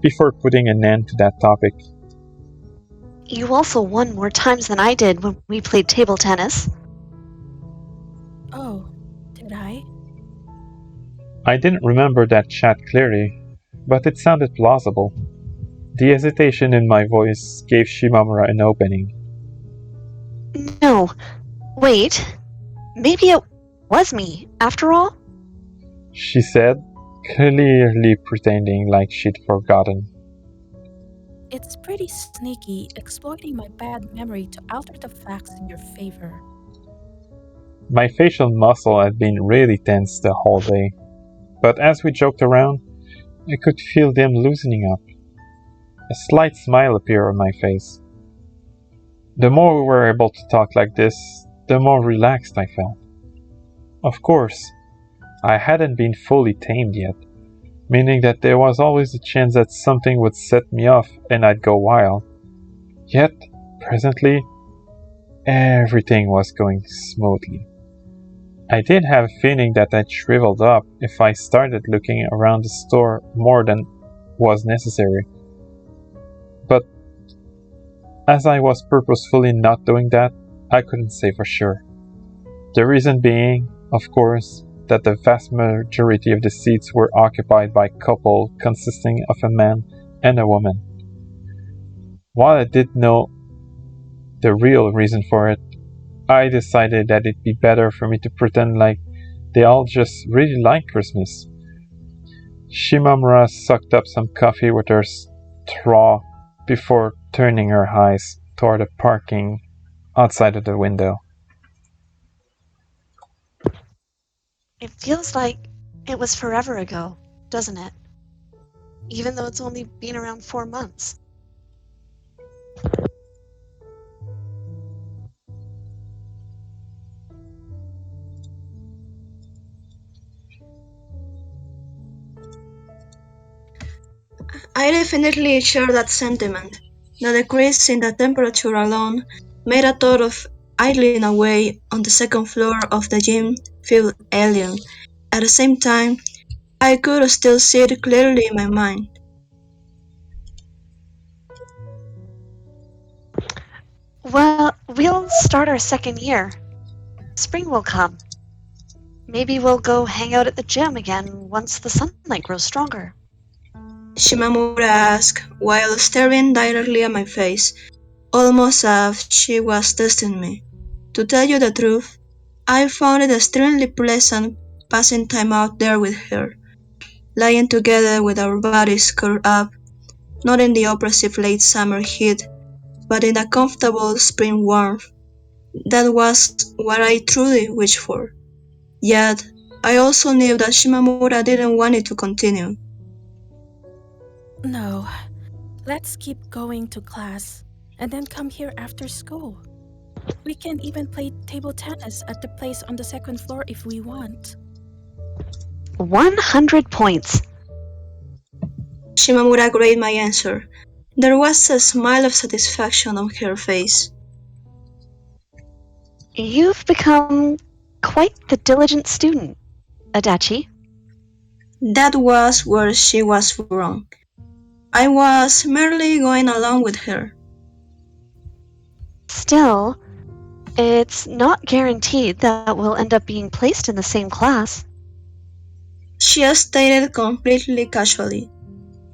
before putting an end to that topic. You also won more times than I did when we played table tennis. Oh, did I? I didn't remember that chat clearly, but it sounded plausible. The hesitation in my voice gave Shimamura an opening. No, wait. Maybe it was me, after all? She said, clearly pretending like she'd forgotten. It's pretty sneaky, exploiting my bad memory to alter the facts in your favor. My facial muscle had been really tense the whole day, but as we joked around, I could feel them loosening up. A slight smile appeared on my face. The more we were able to talk like this, the more relaxed I felt. Of course, I hadn't been fully tamed yet, meaning that there was always a chance that something would set me off and I'd go wild. Yet, presently, everything was going smoothly. I did have a feeling that I'd shriveled up if I started looking around the store more than was necessary. But as I was purposefully not doing that, I couldn't say for sure. The reason being, of course, that the vast majority of the seats were occupied by a couple consisting of a man and a woman. While I did know the real reason for it, I decided that it'd be better for me to pretend like they all just really like Christmas. Shimamura sucked up some coffee with her straw before turning her eyes toward the parking outside of the window. It feels like it was forever ago, doesn't it? Even though it's only been around 4 months. I definitely share that sentiment. The decrease in the temperature alone made a thought of idling away on the second floor of the gym feel alien. At the same time, I could still see it clearly in my mind. Well, we'll start our second year. Spring will come. Maybe we'll go hang out at the gym again once the sunlight grows stronger. Shimamura asked while staring directly at my face, almost as if she was testing me. To tell you the truth, I found it extremely pleasant passing time out there with her, lying together with our bodies curled up, not in the oppressive late summer heat, but in the comfortable spring warmth. That was what I truly wished for. Yet, I also knew that Shimamura didn't want it to continue. No, let's keep going to class and then come here after school. We can even play table tennis at the place on the second floor if we want. 100 points. Shimamura agreed my answer. There was a smile of satisfaction on her face. You've become quite the diligent student, Adachi. That was where she was wrong. I was merely going along with her. Still, it's not guaranteed that we'll end up being placed in the same class. She stated completely casually.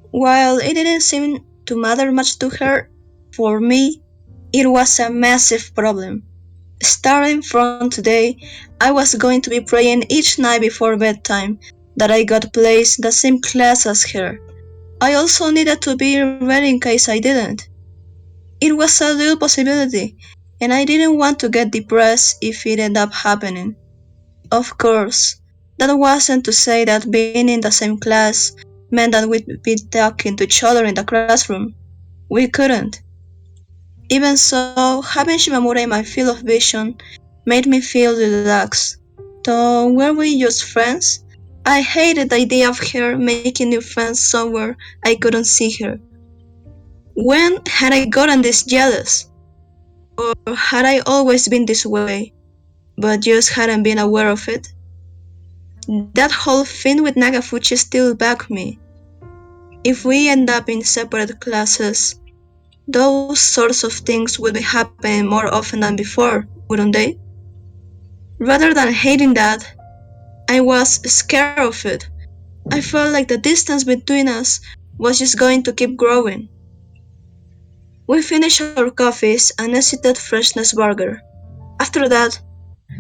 While it didn't seem to matter much to her, for me, it was a massive problem. Starting from today, I was going to be praying each night before bedtime that I got placed in the same class as her. I also needed to be ready in case I didn't. It was a real possibility, and I didn't want to get depressed if it ended up happening. Of course, that wasn't to say that being in the same class meant that we'd be talking to each other in the classroom. We couldn't. Even so, having Shimamura in my field of vision made me feel relaxed. Though were we just friends? I hated the idea of her making new friends somewhere I couldn't see her. When had I gotten this jealous? Or had I always been this way, but just hadn't been aware of it? That whole thing with Nagafuji still bugged me. If we end up in separate classes, those sorts of things will be happening more often than before, wouldn't they? Rather than hating that, I was scared of it. I felt like the distance between us was just going to keep growing. We finished our coffees and exited Freshness Burger. After that,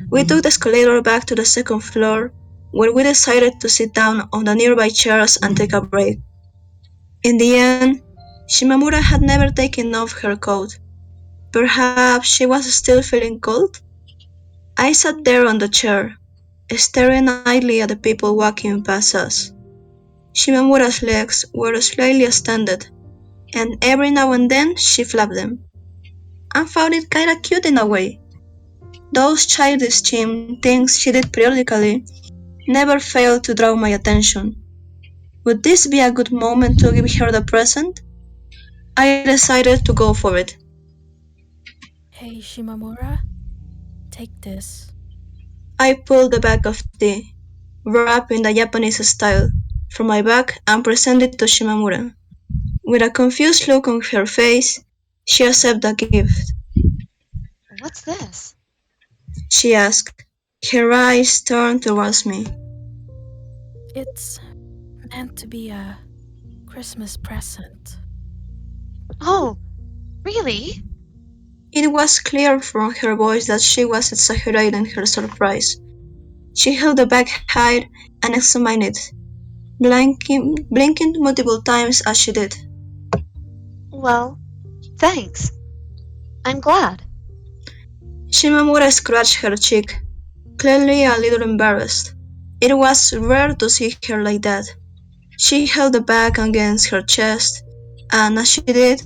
we took the escalator back to the second floor, where we decided to sit down on the nearby chairs and take a break. In the end, Shimamura had never taken off her coat. Perhaps she was still feeling cold? I sat there on the chair, staring idly at the people walking past us. Shimamura's legs were slightly extended, and every now and then she flapped them. I found it kinda cute in a way. Those childish things she did periodically never failed to draw my attention. Would this be a good moment to give her the present? I decided to go for it. Hey, Shimamura, take this. I pulled the bag of tea, wrapped in the Japanese style, from my bag and presented it to Shimamura. With a confused look on her face, she accepted the gift. What's this? She asked, her eyes turned towards me. It's meant to be a Christmas present. Oh, really? It was clear from her voice that she was exaggerating her surprise. She held the bag high and examined it, blinking multiple times as she did. Well, thanks. I'm glad. Shimamura scratched her cheek, clearly a little embarrassed. It was rare to see her like that. She held the bag against her chest, and as she did,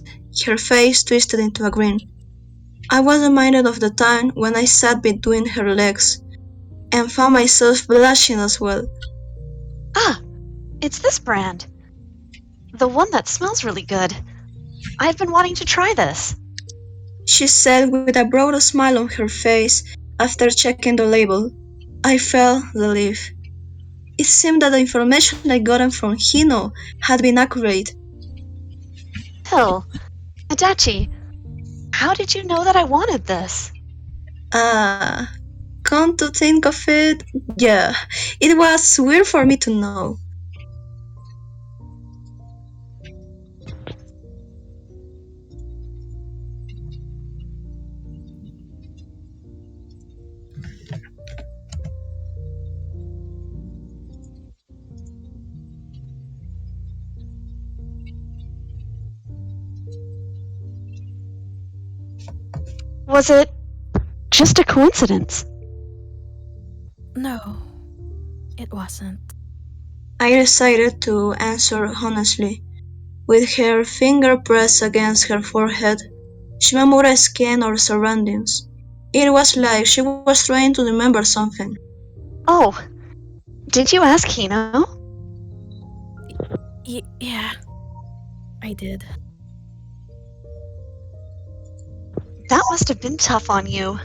her face twisted into a grin. I was reminded of the time when I sat between her legs and found myself blushing as well. Ah, it's this brand. The one that smells really good. I've been wanting to try this. She said with a broad smile on her face after checking the label. I felt relief. It seemed that the information I'd gotten from Hino had been accurate. Hill, Adachi, how did you know that I wanted this? Ah, come to think of it, yeah, it was weird for me to know. Was it just a coincidence? No, it wasn't. I decided to answer honestly. With her finger pressed against her forehead, Shimamura scanned our surroundings. It was like she was trying to remember something. Oh, did you ask Hino? Yeah, I did. That must have been tough on you.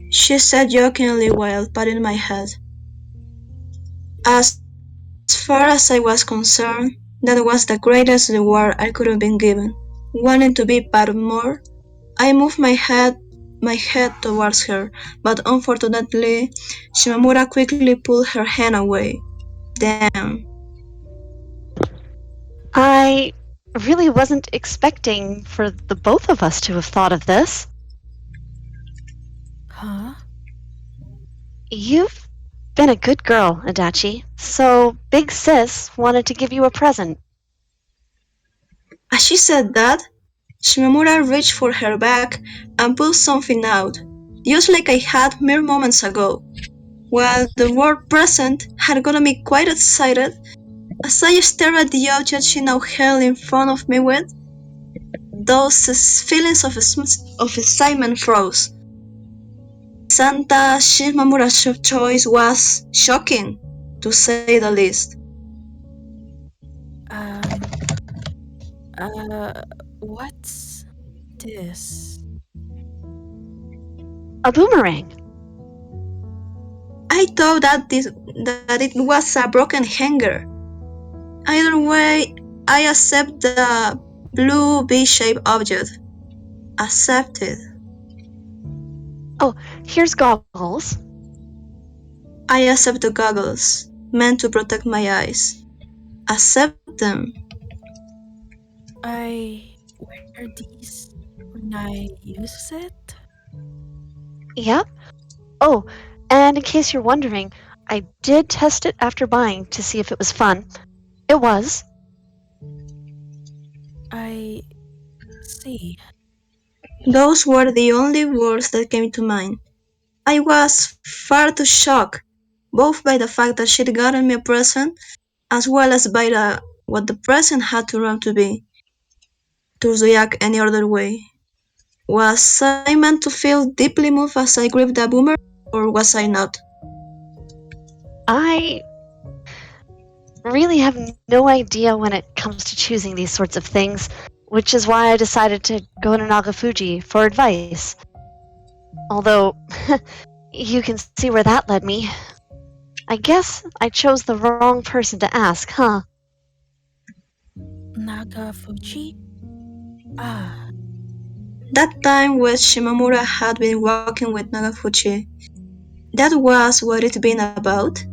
She said jokingly while patting my head. As far as I was concerned, that was the greatest reward I could have been given. Wanting to be patted more, I moved my head towards her, but unfortunately, Shimamura quickly pulled her hand away. Damn. I really wasn't expecting for the both of us to have thought of this. Huh? You've been a good girl, Adachi, so Big Sis wanted to give you a present. As she said that, Shimamura reached for her bag and pulled something out, just like I had mere moments ago. While the word present had gotten me quite excited, as I stared at the object she now held in front of me with, those feelings of excitement froze. Santa Shimamura's choice was shocking, to say the least. What's this? A boomerang. I thought that it was a broken hanger. Either way, I accept the blue V-shaped object. Accepted. Oh, here's goggles. I accept the goggles, meant to protect my eyes. Accept them. I wear these when I use it? Yep. Oh, and in case you're wondering, I did test it after buying to see if it was fun. It was. I see. Those were the only words that came to mind. I was far too shocked, both by the fact that she'd gotten me a present, as well as by what the present had turned out to be, to react any other way. Was I meant to feel deeply moved as I gripped the boomerang, or was I not? I really have no idea when it comes to choosing these sorts of things, which is why I decided to go to Nagagafuji for advice. Although, you can see where that led me. I guess I chose the wrong person to ask, huh? Nagafuji? Ah, That time when Shimamura had been walking with Nagafuji, that was what it'd been about.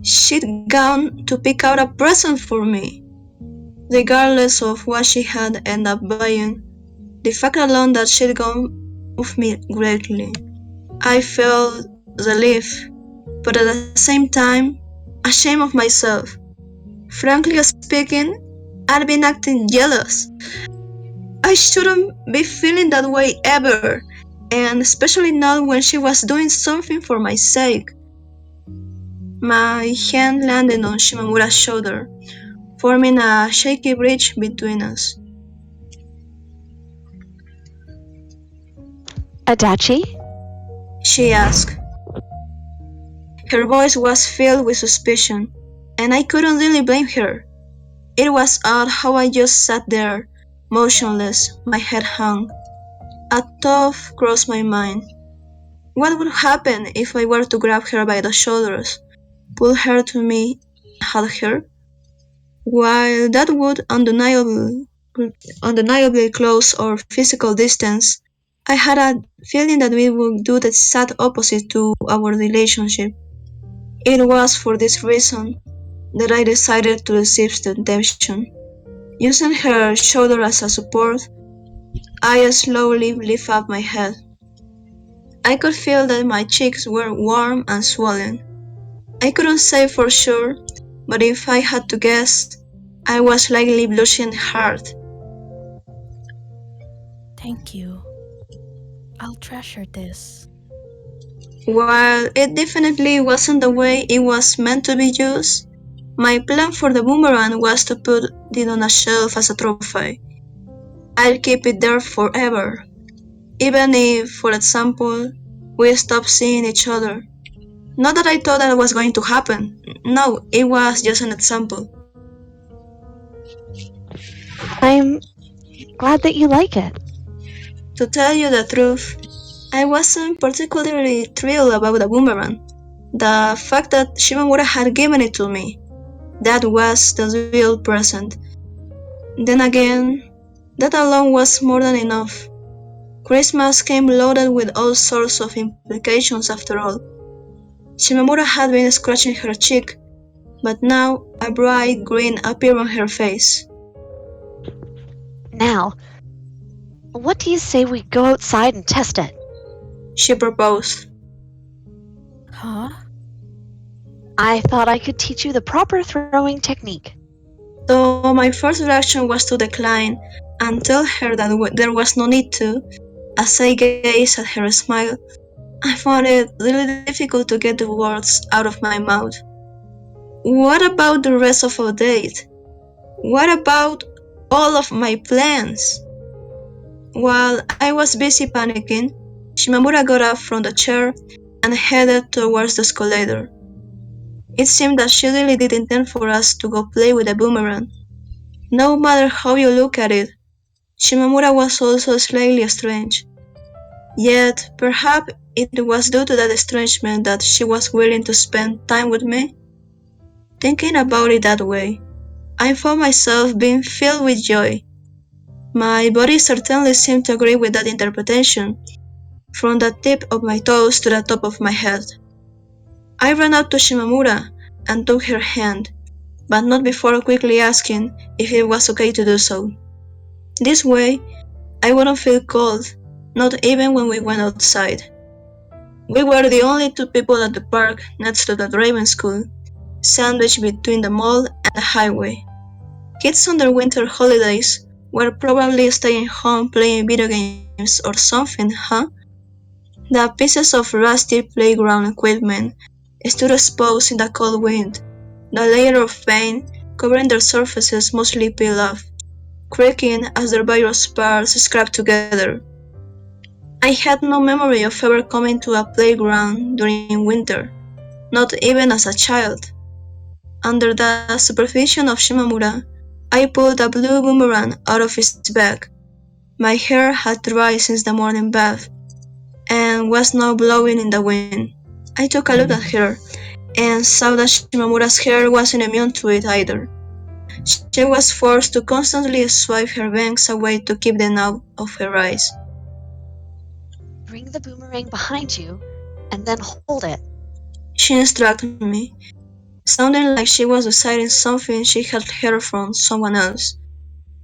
She'd gone to pick out a present for me. Regardless of what she had ended up buying, the fact alone that she'd gone moved me greatly. I felt relief, but at the same time, ashamed of myself. Frankly speaking, I'd been acting jealous. I shouldn't be feeling that way ever, and especially not when she was doing something for my sake. My hand landed on Shimamura's shoulder. forming a shaky bridge between us. Adachi? She asked. Her voice was filled with suspicion, and I couldn't really blame her. It was odd how I just sat there, motionless, my head hung. A thought crossed my mind. What would happen if I were to grab her by the shoulders, pull her to me, and hug her? While that would undeniably close our physical distance, I had a feeling that we would do the exact opposite to our relationship. It was for this reason that I decided to resist temptation. Using her shoulder as a support, I slowly lifted up my head. I could feel that my cheeks were warm and swollen. I couldn't say for sure, but if I had to guess, I was likely blushing hard. Thank you. I'll treasure this. While it definitely wasn't the way it was meant to be used, my plan for the boomerang was to put it on a shelf as a trophy. I'll keep it there forever, even if, for example, we stop seeing each other. Not that I thought that was going to happen. No, it was just an example. I'm glad that you like it. To tell you the truth, I wasn't particularly thrilled about the boomerang. The fact that Shimamura had given it to me, that was the real present. Then again, that alone was more than enough. Christmas came loaded with all sorts of implications after all. Shimamura had been scratching her cheek, but now a bright grin appeared on her face. Now, what do you say we go outside and test it? She proposed. Huh? I thought I could teach you the proper throwing technique. Though my first reaction was to decline and tell her that there was no need to, as I gazed at her smile, I found it really difficult to get the words out of my mouth. What about the rest of our date? What about all of my plans? While I was busy panicking, Shimamura got up from the chair and headed towards the escalator. It seemed that she really did intend for us to go play with the boomerang. No matter how you look at it, Shimamura was also slightly strange. Yet, perhaps it was due to that estrangement that she was willing to spend time with me. Thinking about it that way, I found myself being filled with joy. My body certainly seemed to agree with that interpretation, from the tip of my toes to the top of my head. I ran up to Shimamura and took her hand, but not before quickly asking if it was okay to do so. This way, I wouldn't feel cold, not even when we went outside. We were the only two people at the park next to the driving school, sandwiched between the mall and the highway. Kids on their winter holidays were probably staying home playing video games or something, huh? The pieces of rusty playground equipment stood exposed in the cold wind, the layer of paint covering their surfaces mostly peeled off, creaking as their various parts scraped together. I had no memory of ever coming to a playground during winter, not even as a child. Under the supervision of Shimamura, I pulled a blue boomerang out of its bag. My hair had dried since the morning bath, and was now blowing in the wind. I took a look at her, and saw that Shimamura's hair wasn't immune to it either. She was forced to constantly swipe her bangs away to keep them out of her eyes. Bring the boomerang behind you, and then hold it. She instructed me, sounding like she was reciting something she had heard from someone else.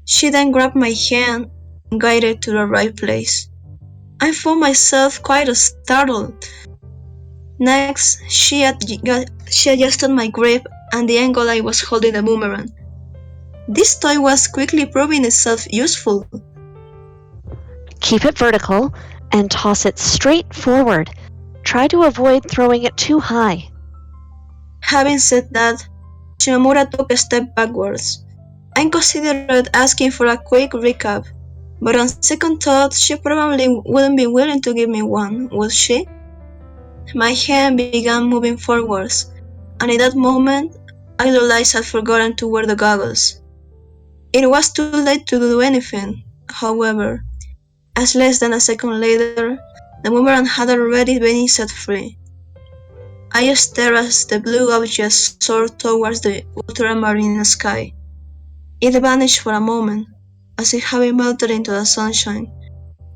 She then grabbed my hand and guided it to the right place. I found myself quite startled. Next, she adjusted my grip and the angle I was holding the boomerang. This toy was quickly proving itself useful. Keep it vertical and toss it straight forward. Try to avoid throwing it too high. Having said that, Shimamura took a step backwards, I considered asking for a quick recap, but on second thought, she probably wouldn't be willing to give me one, would she? My hand began moving forwards, and in that moment, I realized I'd forgotten to wear the goggles. It was too late to do anything, however, as less than a second later, the boomerang had already been set free. I stared as the blue object soared towards the ultramarine sky. It vanished for a moment, as if having melted into the sunshine,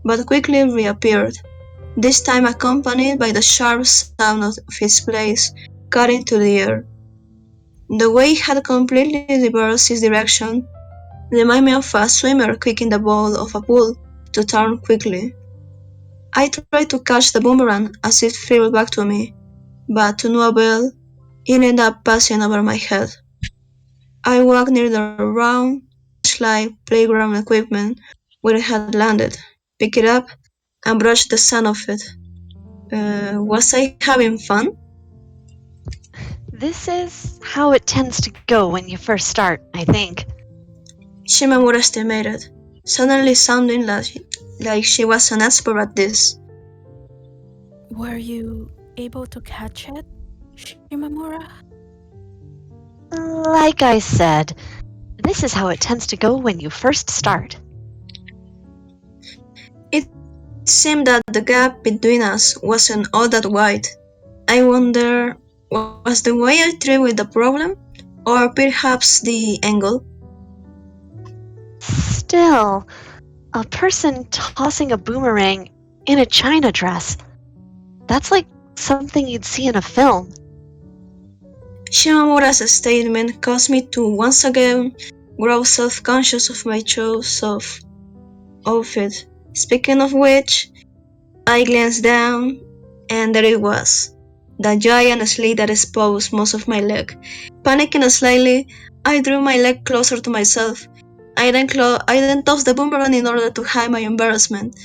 but quickly reappeared, this time accompanied by the sharp sound of its blades cutting into the air. The way it had completely reversed its direction reminded me of a swimmer kicking the ball of a pool to turn quickly. I tried to catch the boomerang as it flew back to me, but to no avail, it ended up passing over my head. I walked near the round, flashlight playground equipment where it had landed, picked it up, and brushed the sand off it. Was I having fun? This is how it tends to go when you first start, I think. Shimamura estimated, suddenly sounding like she was an expert at this. Were you able to catch it, Shimamura? Like I said, this is how it tends to go when you first start. It seemed that the gap between us wasn't all that wide. I wonder, was the way I treated with the problem? Or perhaps the angle? Still, a person tossing a boomerang in a china dress. That's like something you'd see in a film. Shimamura's statement caused me to once again grow self-conscious of my choice of outfit. Speaking of which, I glanced down, and there it was, the giant slit that exposed most of my leg. Panicking slightly, I drew my leg closer to myself. I then tossed the boomerang in order to hide my embarrassment.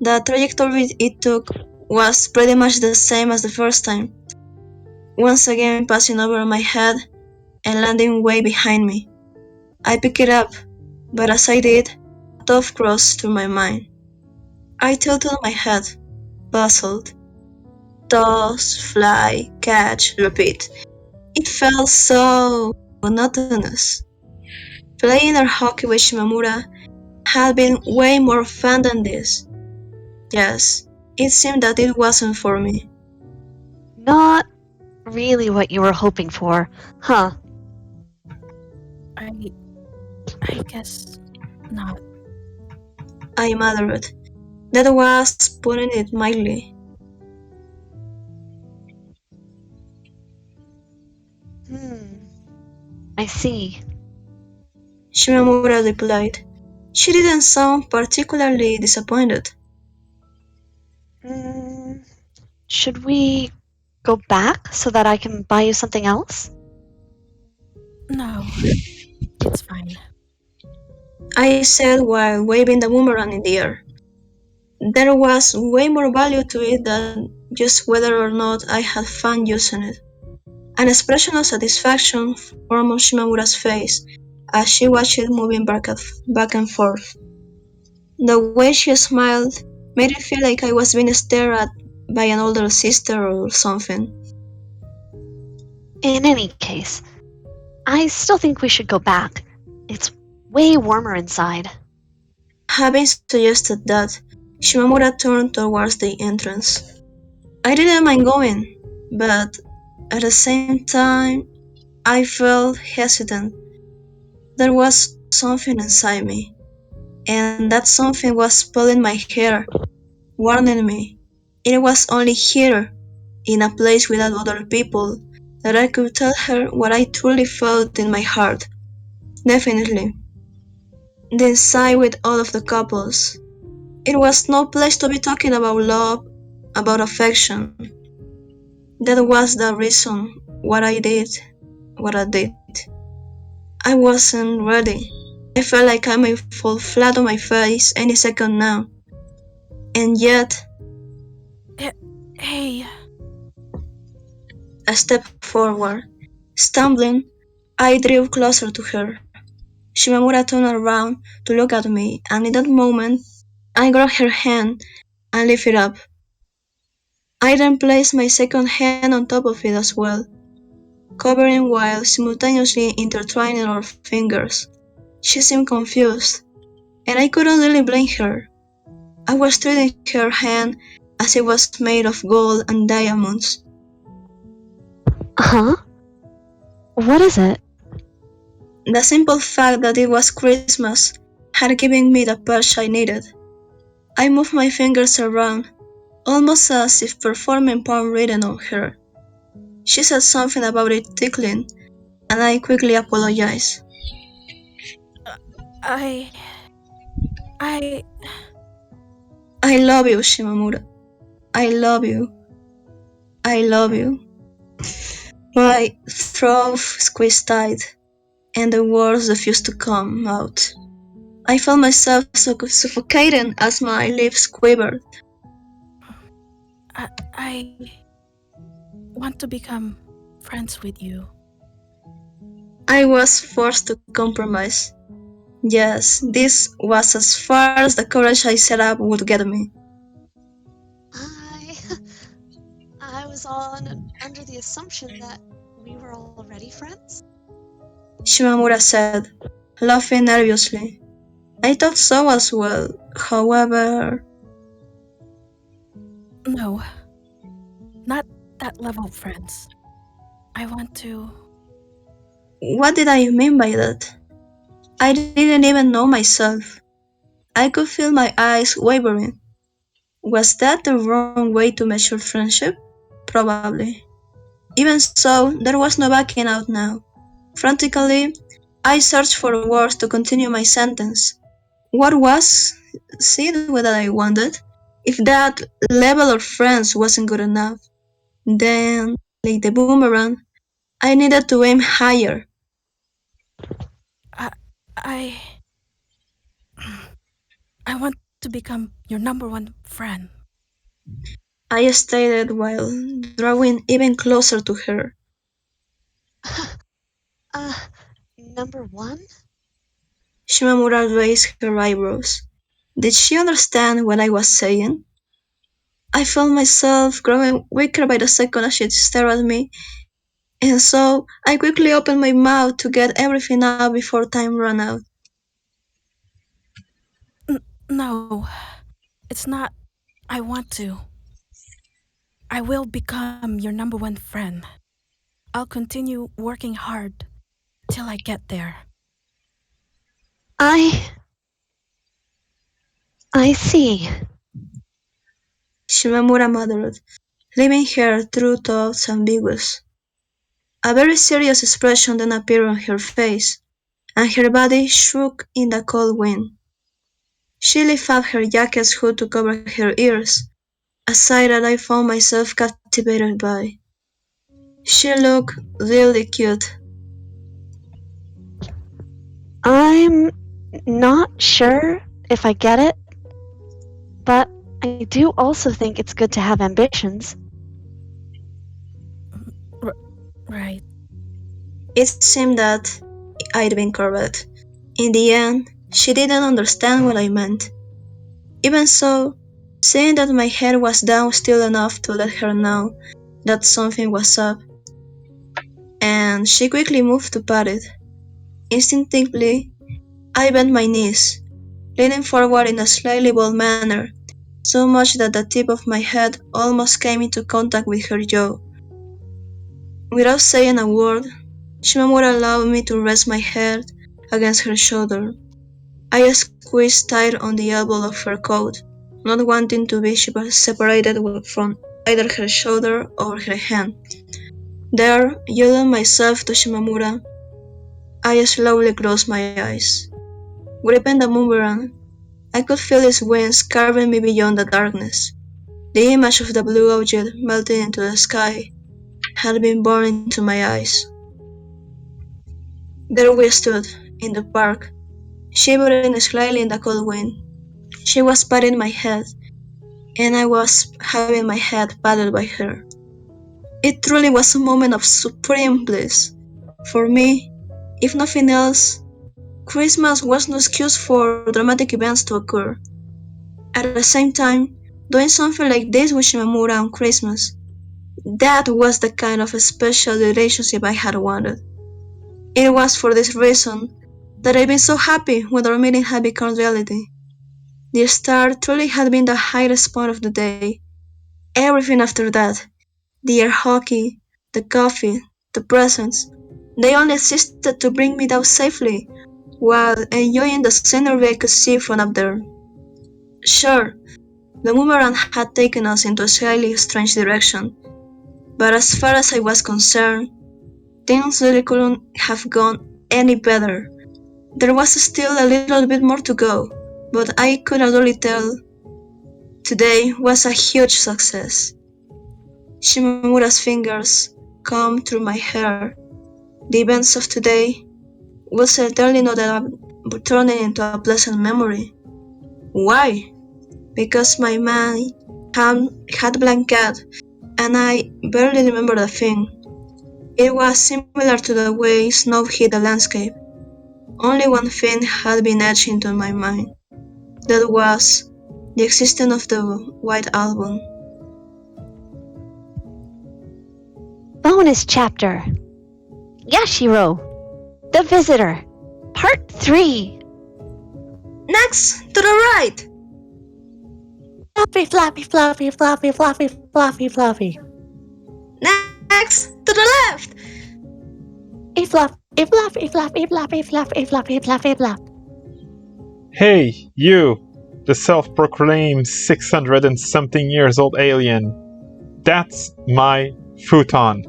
The trajectory it took was pretty much the same as the first time, once again passing over my head and landing way behind me. I picked it up, but as I did, a thought crossed through my mind. I tilted my head, puzzled. Toss, fly, catch, repeat. It felt so monotonous. Playing our hockey with Shimamura had been way more fun than this. Yes, it seemed that it wasn't for me. Not really what you were hoping for, huh? I guess not. I muttered. That was putting it mildly. I see. Shimamura replied. She didn't sound particularly disappointed. Should we go back so that I can buy you something else? No, it's fine. I said while waving the boomerang in the air. There was way more value to it than just whether or not I had fun using it. An expression of satisfaction formed on Shimamura's face as she watched it moving back and forth. The way she smiled made it feel like I was being stared at by an older sister or something. In any case, I still think we should go back. It's way warmer inside. Having suggested that, Shimamura turned towards the entrance. I didn't mind going, but at the same time, I felt hesitant. There was something inside me, and that something was pulling my hair, warning me. It was only here, in a place without other people, that I could tell her what I truly felt in my heart. Definitely. The inside with all of the couples. It was no place to be talking about love, about affection. That was the reason what I did. I wasn't ready. I felt like I might fall flat on my face any second now. And yet, Hey, I stepped forward. Stumbling, I drew closer to her. Shimamura turned around to look at me, and in that moment, I grabbed her hand and lifted it up. I then placed my second hand on top of it as well, covering while simultaneously intertwining our fingers. She seemed confused, and I couldn't really blame her. I was treating her hand as it was made of gold and diamonds. Huh? What is it? The simple fact that it was Christmas had given me the push I needed. I moved my fingers around, almost as if performing palm reading on her. She said something about it tickling, and I quickly apologized. I. I love you, Shimamura. I love you. I love you. My throat squeezed tight, and the words refused to come out. I felt myself suffocating as my lips quivered. I want to become friends with you. I was forced to compromise. Yes, this was as far as the courage I set up would get me. I was under the assumption that we were already friends. Shimamura said, laughing nervously. I thought so as well, however. No, not that level of friends. I want to. What did I mean by that? I didn't even know myself. I could feel my eyes wavering. Was that the wrong way to measure friendship? Probably. Even so, there was no backing out now. Frantically, I searched for words to continue my sentence. What was it that I wanted? If that level of friends wasn't good enough, then, like the boomerang, I needed to aim higher. I. I want to become your number one friend. I stated while drawing even closer to her. Number one? Shimamura raised her eyebrows. Did she understand what I was saying? I felt myself growing weaker by the second as she stared at me, and so I quickly opened my mouth to get everything out before time ran out. No, it's not. I want to. I will become your number one friend. I'll continue working hard till I get there. I see. Shimamura muttered, leaving her true thoughts ambiguous. A very serious expression then appeared on her face, and her body shook in the cold wind. She lifted up her jacket's hood to cover her ears, a sight that I found myself captivated by. She looked really cute. I'm not sure if I get it, but I do also think it's good to have ambitions. Right. It seemed that I'd been correct. In the end, she didn't understand what I meant. Even so, seeing that my head was down still enough to let her know that something was up, and she quickly moved to pat it. Instinctively, I bent my knees, leaning forward in a slightly bold manner, so much that the tip of my head almost came into contact with her jaw. Without saying a word, Shimamura allowed me to rest my head against her shoulder. I squeezed tight on the elbow of her coat, not wanting to be separated from either her shoulder or her hand. There, yielding myself to Shimamura, I slowly closed my eyes. Gripping the boomerang, I could feel its wings carving me beyond the darkness. The image of the blue object melting into the sky had been born into my eyes. There we stood, in the park, shivering slightly in the cold wind. She was patting my head, and I was having my head patted by her. It truly was a moment of supreme bliss. For me, if nothing else, Christmas was no excuse for dramatic events to occur. At the same time, doing something like this with Shimamura on Christmas, that was the kind of a special relationship I had wanted. It was for this reason that I've been so happy when our meeting had become reality. The star truly had been the highest point of the day. Everything after that, the air hockey, the coffee, the presents, they only existed to bring me down safely, while enjoying the scenery I could see from up there. Sure, the boomerang had taken us into a slightly strange direction, but as far as I was concerned, things really couldn't have gone any better. There was still a little bit more to go, but I could already tell today was a huge success. Shimamura's fingers combed through my hair. The events of today will certainly not end up turning into a pleasant memory. Why? Because my mind had blanked out and I barely remembered a thing. It was similar to the way snow hit the landscape. Only one thing had been etched into my mind. That was the existence of the White Album. Bonus chapter. Yashiro, the Visitor, Part 3. Next, to the right! Fluffy, fluffy, fluffy, fluffy, fluffy, fluffy, fluffy. Next, to the left! A fluff, a fluff, a fluff, a fluff, a fluff, a fluff, a fluff, a fluff. Hey, you! The self-proclaimed 600 and something years old alien. That's my futon.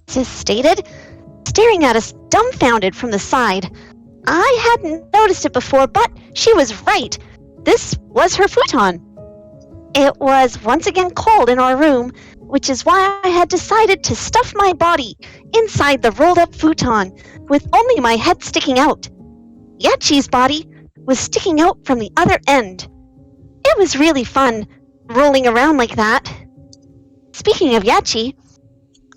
Sis stated, staring at us dumbfounded from the side. I hadn't noticed it before, but she was right. This was her futon. It was once again cold in our room, which is why I had decided to stuff my body inside the rolled-up futon, with only my head sticking out. Yachi's body was sticking out from the other end. It was really fun, rolling around like that. Speaking of Yachi,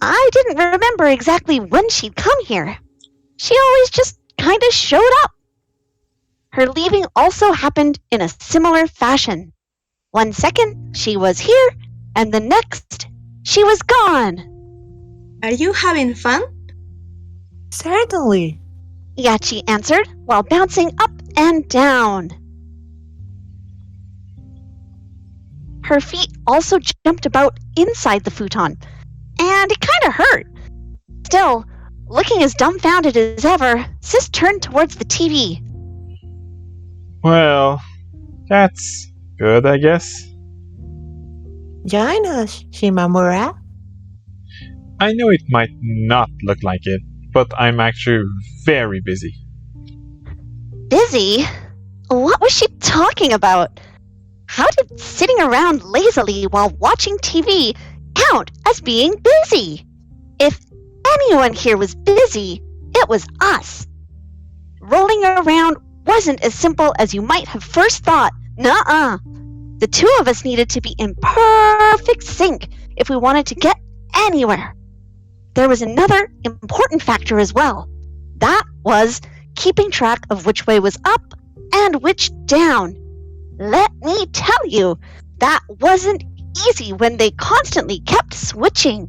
I didn't remember exactly when she'd come here. She always just kinda showed up. Her leaving also happened in a similar fashion. 1 second, she was here, and the next, she was gone. Are you having fun? Certainly. Yachi answered while bouncing up and down. Her feet also jumped about inside the futon, and it kinda hurt. Still, looking as dumbfounded as ever, Sis turned towards the TV. Well, that's good, I guess. Join us, Shimamura. I know it might not look like it, but I'm actually very busy. Busy? What was she talking about? How did sitting around lazily while watching TV count as being busy? If anyone here was busy, it was us. Rolling around wasn't as simple as you might have first thought. Nuh-uh. The two of us needed to be in perfect sync if we wanted to get anywhere. There was another important factor as well. That was keeping track of which way was up and which down. Let me tell you, that wasn't easy when they constantly kept switching.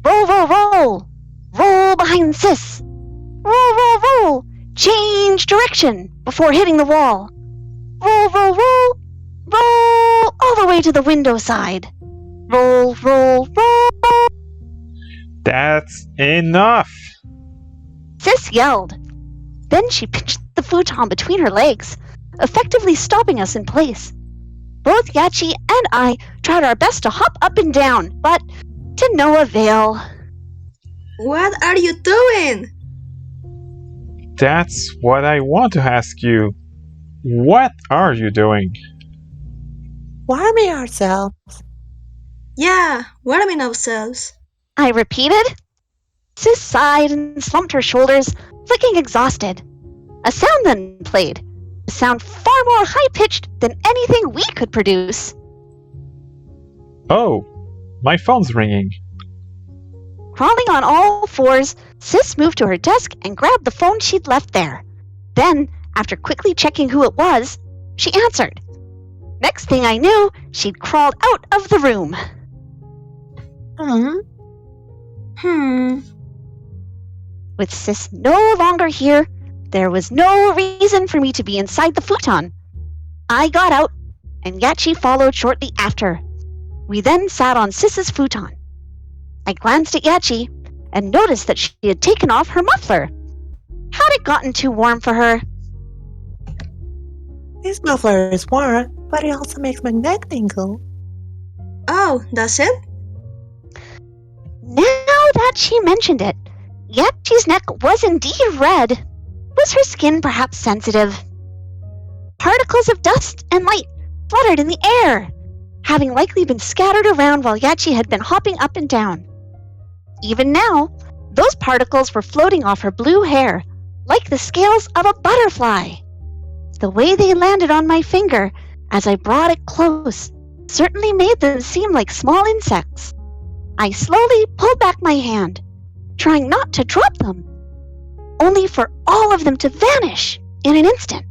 Roll, roll, roll. Roll behind Sis. Roll, roll, roll. Change direction before hitting the wall. Roll, roll, roll. Roll all the way to the window side. Roll, roll, roll. That's enough! Sis yelled. Then she pinched the futon between her legs, effectively stopping us in place. Both Yachi and I tried our best to hop up and down, but to no avail. What are you doing? That's what I want to ask you. What are you doing? Warming ourselves. Yeah, warming ourselves. I repeated. Sis sighed and slumped her shoulders, looking exhausted. A sound then played, a sound far more high-pitched than anything we could produce. Oh, my phone's ringing. Crawling on all fours, Sis moved to her desk and grabbed the phone she'd left there. Then, after quickly checking who it was, she answered. Next thing I knew, she'd crawled out of the room. With Sis no longer here, there was no reason for me to be inside the futon. I got out, and Yachi followed shortly after. We then sat on Sis's futon. I glanced at Yachi and noticed that she had taken off her muffler. Had it gotten too warm for her? This muffler is warm, but it also makes my neck tingle. Oh, does it? Now that she mentioned it, Yachi's neck was indeed red. Was her skin perhaps sensitive? Particles of dust and light fluttered in the air, having likely been scattered around while Yachi had been hopping up and down. Even now, those particles were floating off her blue hair, like the scales of a butterfly. The way they landed on my finger as I brought it close certainly made them seem like small insects. I slowly pulled back my hand, trying not to drop them, only for all of them to vanish in an instant.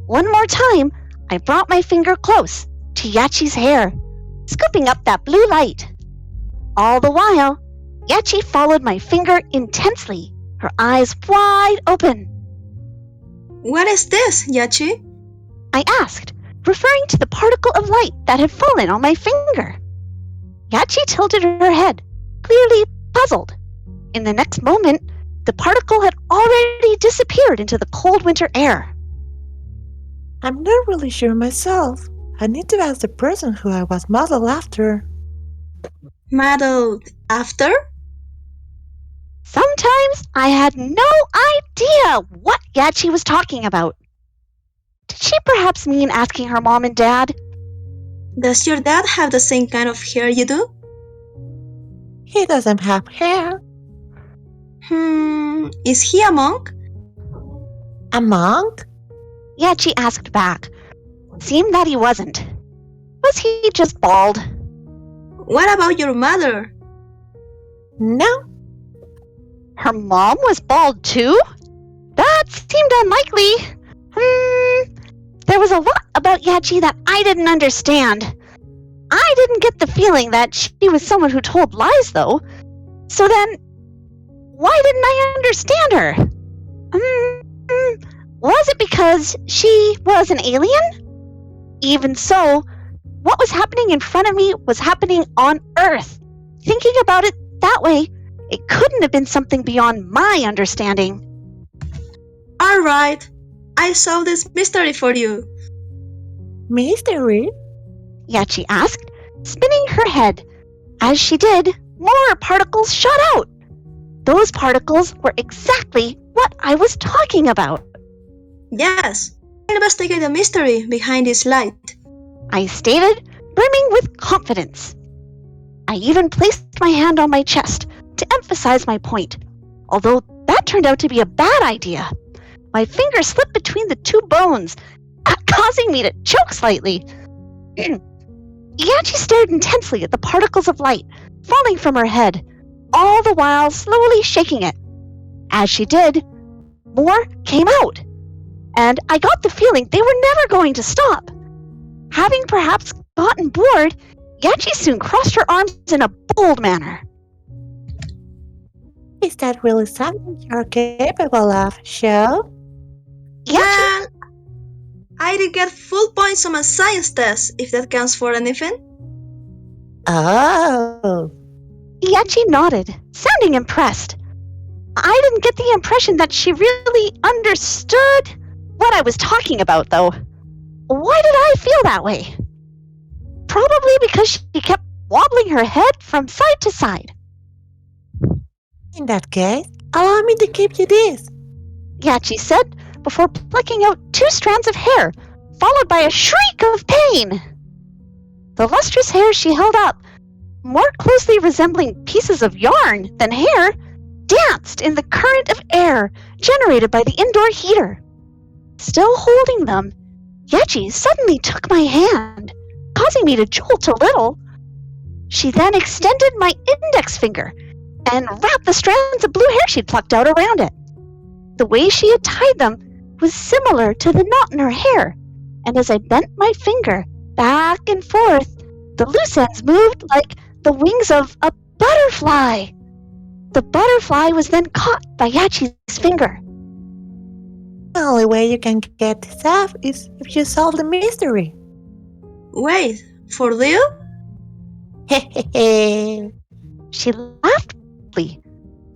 One more time, I brought my finger close to Yachi's hair, scooping up that blue light. All the while, Yachi followed my finger intensely, her eyes wide open. What is this, Yachi? I asked, referring to the particle of light that had fallen on my finger. Yachi tilted her head, clearly puzzled. In the next moment, the particle had already disappeared into the cold winter air. I'm not really sure myself. I need to ask the person who I was modeled after. Modeled after? Sometimes I had no idea what Yachi was talking about. Did she perhaps mean asking her mom and dad? Does your dad have the same kind of hair you do? He doesn't have hair. Is he a monk? A monk? Yachi asked back. Seemed that he wasn't. Was he just bald? What about your mother? No. Her mom was bald too? That seemed unlikely. There was a lot about Yachi that I didn't understand. I didn't get the feeling that she was someone who told lies, though. So then, why didn't I understand her? Was it because she was an alien? Even so, what was happening in front of me was happening on Earth. Thinking about it that way, it couldn't have been something beyond my understanding. Alright, I solved this mystery for you. Mystery? Yachi asked, spinning her head. As she did, more particles shot out. Those particles were exactly what I was talking about. Yes, investigate the mystery behind this light. I stated, brimming with confidence. I even placed my hand on my chest to emphasize my point, although that turned out to be a bad idea. My finger slipped between the two bones, causing me to choke slightly. Yachi stared intensely at the particles of light falling from her head, all the while slowly shaking it. As she did, more came out, and I got the feeling they were never going to stop. Having perhaps gotten bored, Yachi soon crossed her arms in a bold manner. Is that really something you're capable of, Shou? Yachi, Well, I did get full points on my science test, if that counts for anything. Oh. Yachi nodded, sounding impressed. I didn't get the impression that she really understood what I was talking about, though. Why did I feel that way? Probably because she kept wobbling her head from side to side. In that case, allow me to give you this. Yachi said, before plucking out 2 strands of hair, followed by a shriek of pain. The lustrous hair she held up, more closely resembling pieces of yarn than hair, danced in the current of air generated by the indoor heater. Still holding them, Yachi suddenly took my hand, causing me to jolt a little. She then extended my index finger and wrapped the strands of blue hair she'd plucked out around it. The way she had tied them was similar to the knot in her hair, and as I bent my finger back and forth, the loose ends moved like the wings of a butterfly. The butterfly was then caught by Yachi's finger. The only way you can get this off is if you solve the mystery. Wait, for real? Hehehe. She laughed loudly.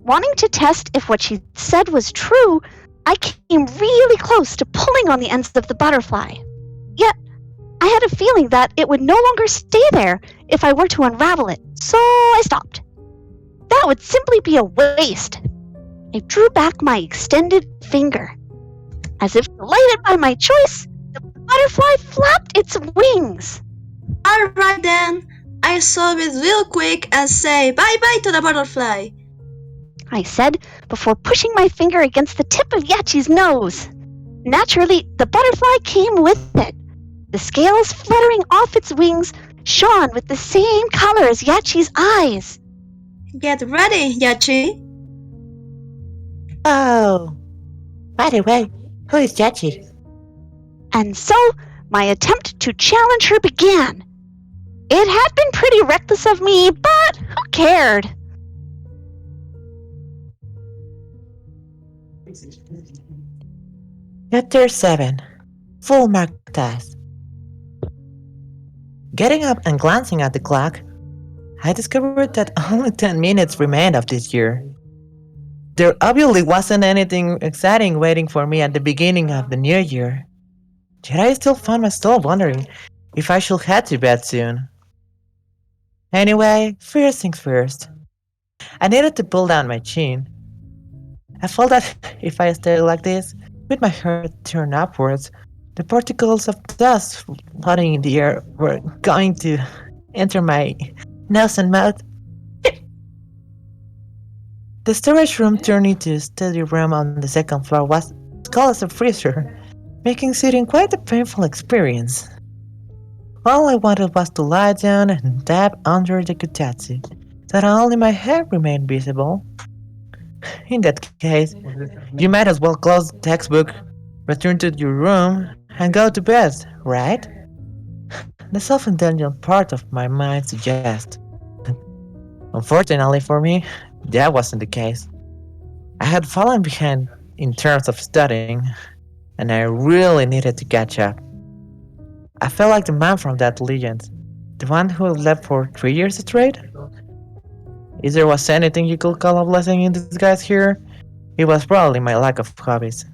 Wanting to test if what she said was true, I came really close to pulling on the ends of the butterfly. Yet, I had a feeling that it would no longer stay there if I were to unravel it, so I stopped. That would simply be a waste. I drew back my extended finger. As if delighted by my choice, the butterfly flapped its wings. Alright then, I solve it real quick and say bye-bye to the butterfly. I said before pushing my finger against the tip of Yachi's nose. Naturally, the butterfly came with it. The scales fluttering off its wings shone with the same color as Yachi's eyes. Get ready, Yachi. Oh. By the way, who is Yachi? And so, my attempt to challenge her began. It had been pretty reckless of me, but who cared? Chapter 7. Full mark test. Getting up and glancing at the clock, I discovered that only 10 minutes remained of this year. There obviously wasn't anything exciting waiting for me at the beginning of the new year. Yet I still found myself wondering if I should head to bed soon. Anyway, first things first. I needed to pull down my chin. I felt that if I stayed like this, with my hair turned upwards, the particles of dust floating in the air were going to enter my nose and mouth. The storage room turned into a study room on the second floor was as cold as a freezer, making sitting quite a painful experience. All I wanted was to lie down and dab under the kotatsu, so that only my head remained visible. In that case, you might as well close the textbook, return to your room, and go to bed, right? The self-indulgent part of my mind suggests. Unfortunately for me, that wasn't the case. I had fallen behind in terms of studying, and I really needed to catch up. I felt like the man from that legend, the one who left for 3 years straight. If there was anything you could call a blessing in disguise here, it was probably my lack of hobbies.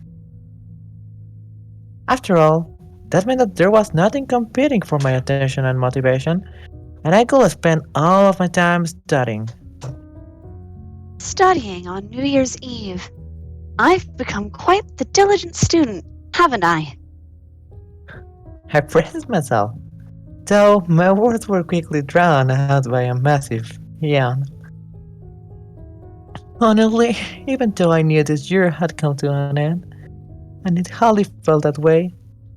After all, that meant that there was nothing competing for my attention and motivation, and I could spend all of my time studying. Studying on New Year's Eve. I've become quite the diligent student, haven't I? I praised myself, though my words were quickly drowned out by a massive yawn. Honestly, even though I knew this year had come to an end, and it hardly felt that way,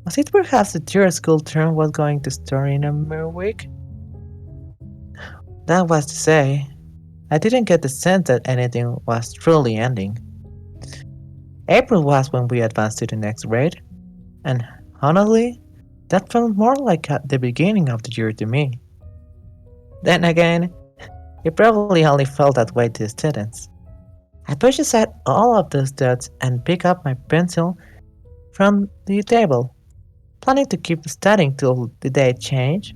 was it perhaps the third school term was going to start in a mere week? That was to say, I didn't get the sense that anything was truly ending. April was when we advanced to the next grade, and honestly, that felt more like the beginning of the year to me. Then again, it probably only felt that way to the students. I pushed aside all of those thoughts and picked up my pencil from the table, planning to keep studying till the day changed.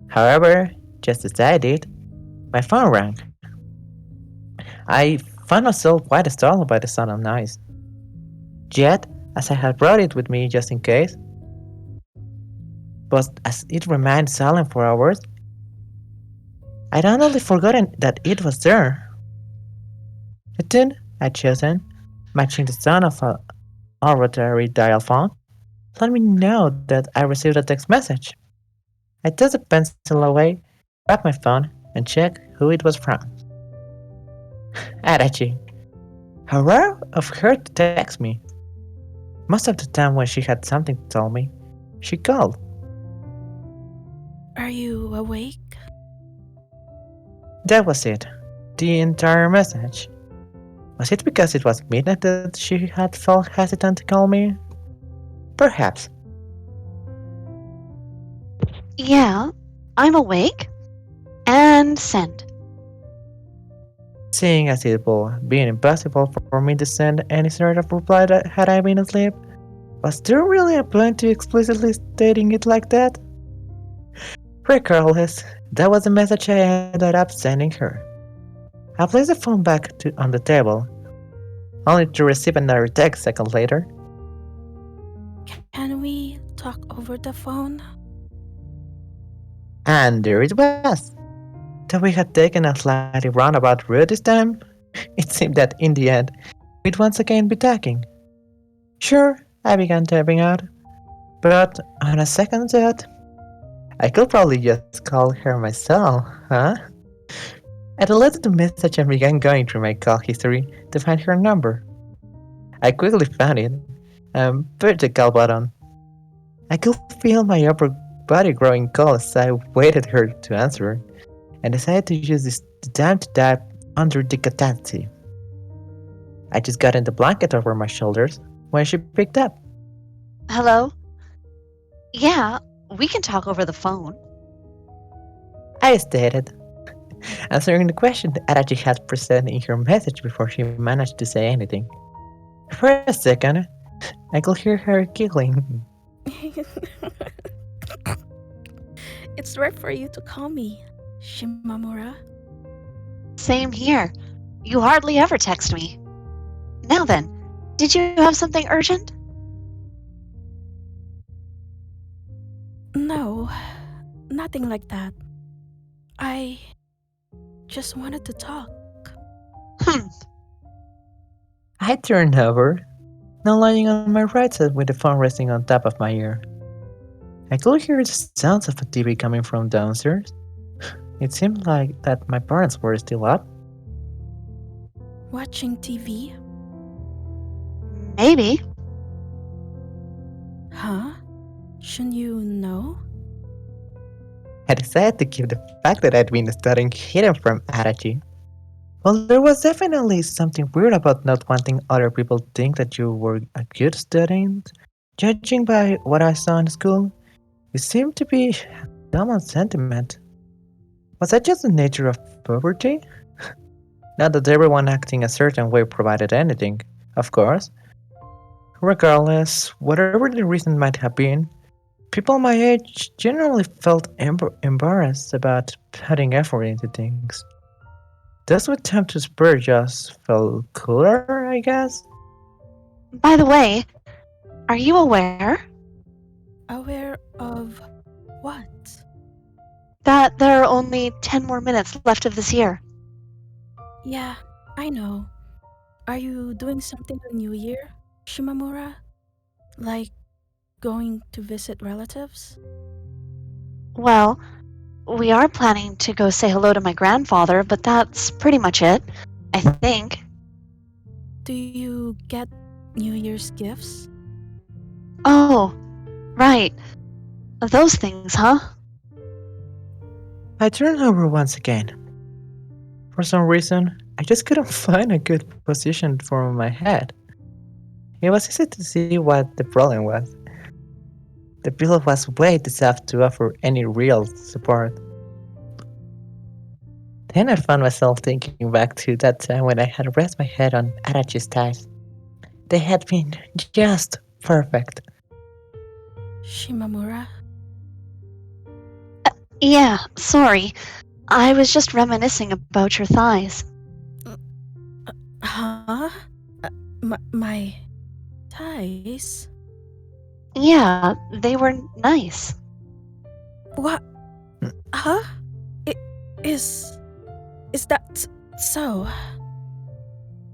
However, just as I did, my phone rang. I found myself quite startled by the sound of noise. Yet, as I had brought it with me just in case, but as it remained silent for hours, I'd only forgotten that it was there. The tune I'd chosen, matching the sound of a rotary dial phone, let me know that I received a text message. I tossed the pencil away, grabbed my phone, and checked who it was from. Adachi. How rare of her to text me. Most of the time when she had something to tell me, she called. Are you awake? That was it. The entire message. Was it because it was midnight that she had felt hesitant to call me? Perhaps. Yeah, I'm awake. And send. Seeing as it would be impossible for me to send any sort of reply that had I been asleep, was there really a point to explicitly stating it like that? Regardless, that was the message I ended up sending her. I placed the phone back on the table, only to receive another text seconds later. Can we talk over the phone? And there it was. Though we had taken a slightly roundabout route this time, it seemed that in the end, we'd once again be talking. Sure, I began typing out, but on a second thought, I could probably just call her myself, huh? I deleted the message and began going through my call history to find her number. I quickly found it and pushed the call button. I could feel my upper body growing cold as I waited her to answer, and decided to use this time to dive under the catastrophe. I just got in the blanket over my shoulders when she picked up. Hello? Yeah, we can talk over the phone. I stated, answering the question Adachi had presented in her message before she managed to say anything. For a second, I could hear her giggling. It's rare for you to call me, Shimamura. Same here. You hardly ever text me. Now then, did you have something urgent? No, nothing like that. I just wanted to talk. I turned over, now lying on my right side with the phone resting on top of my ear. I could hear the sounds of a TV coming from downstairs. It seemed like that my parents were still up. Watching TV? Maybe. Huh? Shouldn't you know? I decided to keep the fact that I'd been studying hidden from Adachi. Well, there was definitely something weird about not wanting other people to think that you were a good student. Judging by what I saw in school, it seemed to be a common sentiment. Was that just the nature of puberty? Not that everyone acting a certain way provided anything, of course. Regardless, whatever the reason might have been, people my age generally felt embarrassed about putting effort into things. Those with time to spare just felt cooler, I guess? By the way, are you aware Aware of what? that there are only 10 more minutes left of this year? Yeah, I know. Are you doing something on New Year, Shimamura? Like going to visit relatives? Well, we are planning to go say hello to my grandfather, but that's pretty much it, I think. Do you get New Year's gifts? Oh, right. Those things, huh? I turned over once again. For some reason, I just couldn't find a good position for my head. It was easy to see what the problem was. The pillow was way too soft to offer any real support. Then I found myself thinking back to that time when I had rested my head on Adachi's thighs. They had been just perfect. Shimamura? Yeah, sorry. I was just reminiscing about your thighs. Huh? My thighs? Yeah, they were nice. What? Huh? Is that so?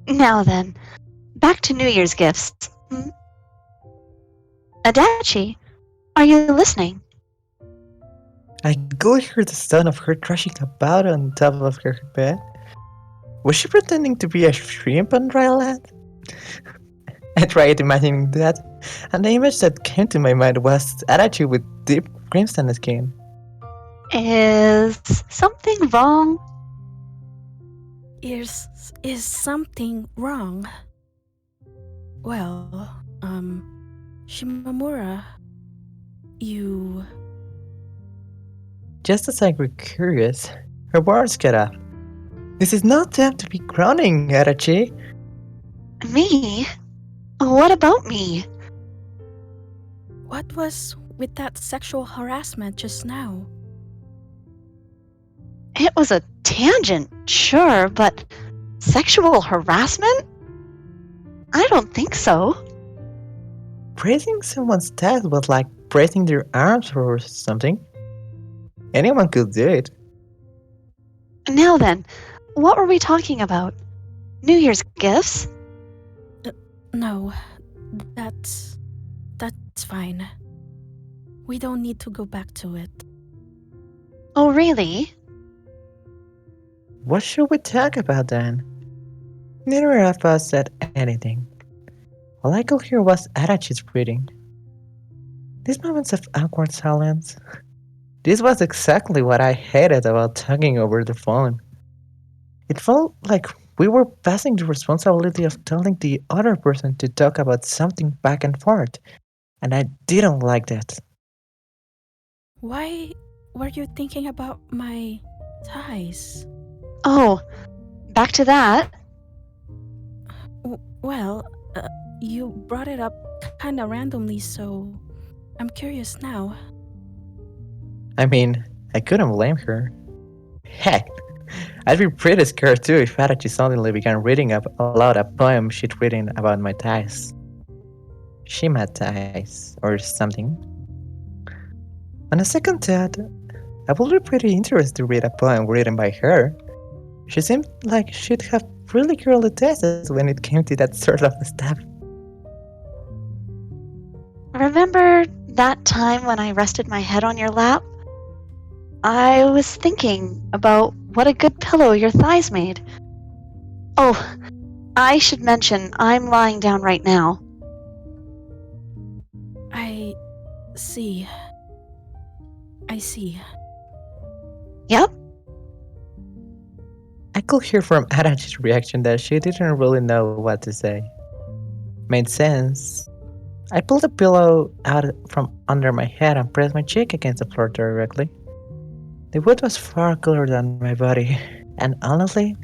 Now then, back to New Year's gifts. Adachi, are you listening? I could hear the sound of her thrashing about on top of her bed. Was she pretending to be a shrimp on dry land? I tried imagining that, and the image that came to my mind was Adachi with deep crimson skin. Is something wrong? Is something wrong? Well, Shimamura, you... Just as I grew curious, her words got up. This is no time to be groaning, Adachi. Me? What about me? What was with that sexual harassment just now? It was a tangent, sure, but sexual harassment? I don't think so. Praising someone's thighs was like praising their arms or something. Anyone could do it. Now then, what were we talking about? New Year's gifts? No, that's fine. We don't need to go back to it. Oh, really? What should we talk about then? Neither of us said anything. All I could hear was Adachi's breathing. These moments of awkward silence. This was exactly what I hated about talking over the phone. It felt like we were passing the responsibility of telling the other person to talk about something back and forth, and I didn't like that. Why were you thinking about my thighs? Oh, back to that. Well, you brought it up kinda randomly, so I'm curious now. I mean, I couldn't blame her. Heck, I'd be pretty scared too if Adachi suddenly began reading aloud a poem she'd written about my thighs. Shima thighs, or something. On a second thought, I would be pretty interested to read a poem written by her. She seemed like she'd have really girly tastes when it came to that sort of stuff. Remember that time when I rested my head on your lap? I was thinking about what a good pillow your thighs made. Oh, I should mention I'm lying down right now. I see. Yep. I could hear from Adachi's reaction that she didn't really know what to say. Made sense. I pulled the pillow out from under my head and pressed my cheek against the floor directly. The wood was far cooler than my body, and honestly,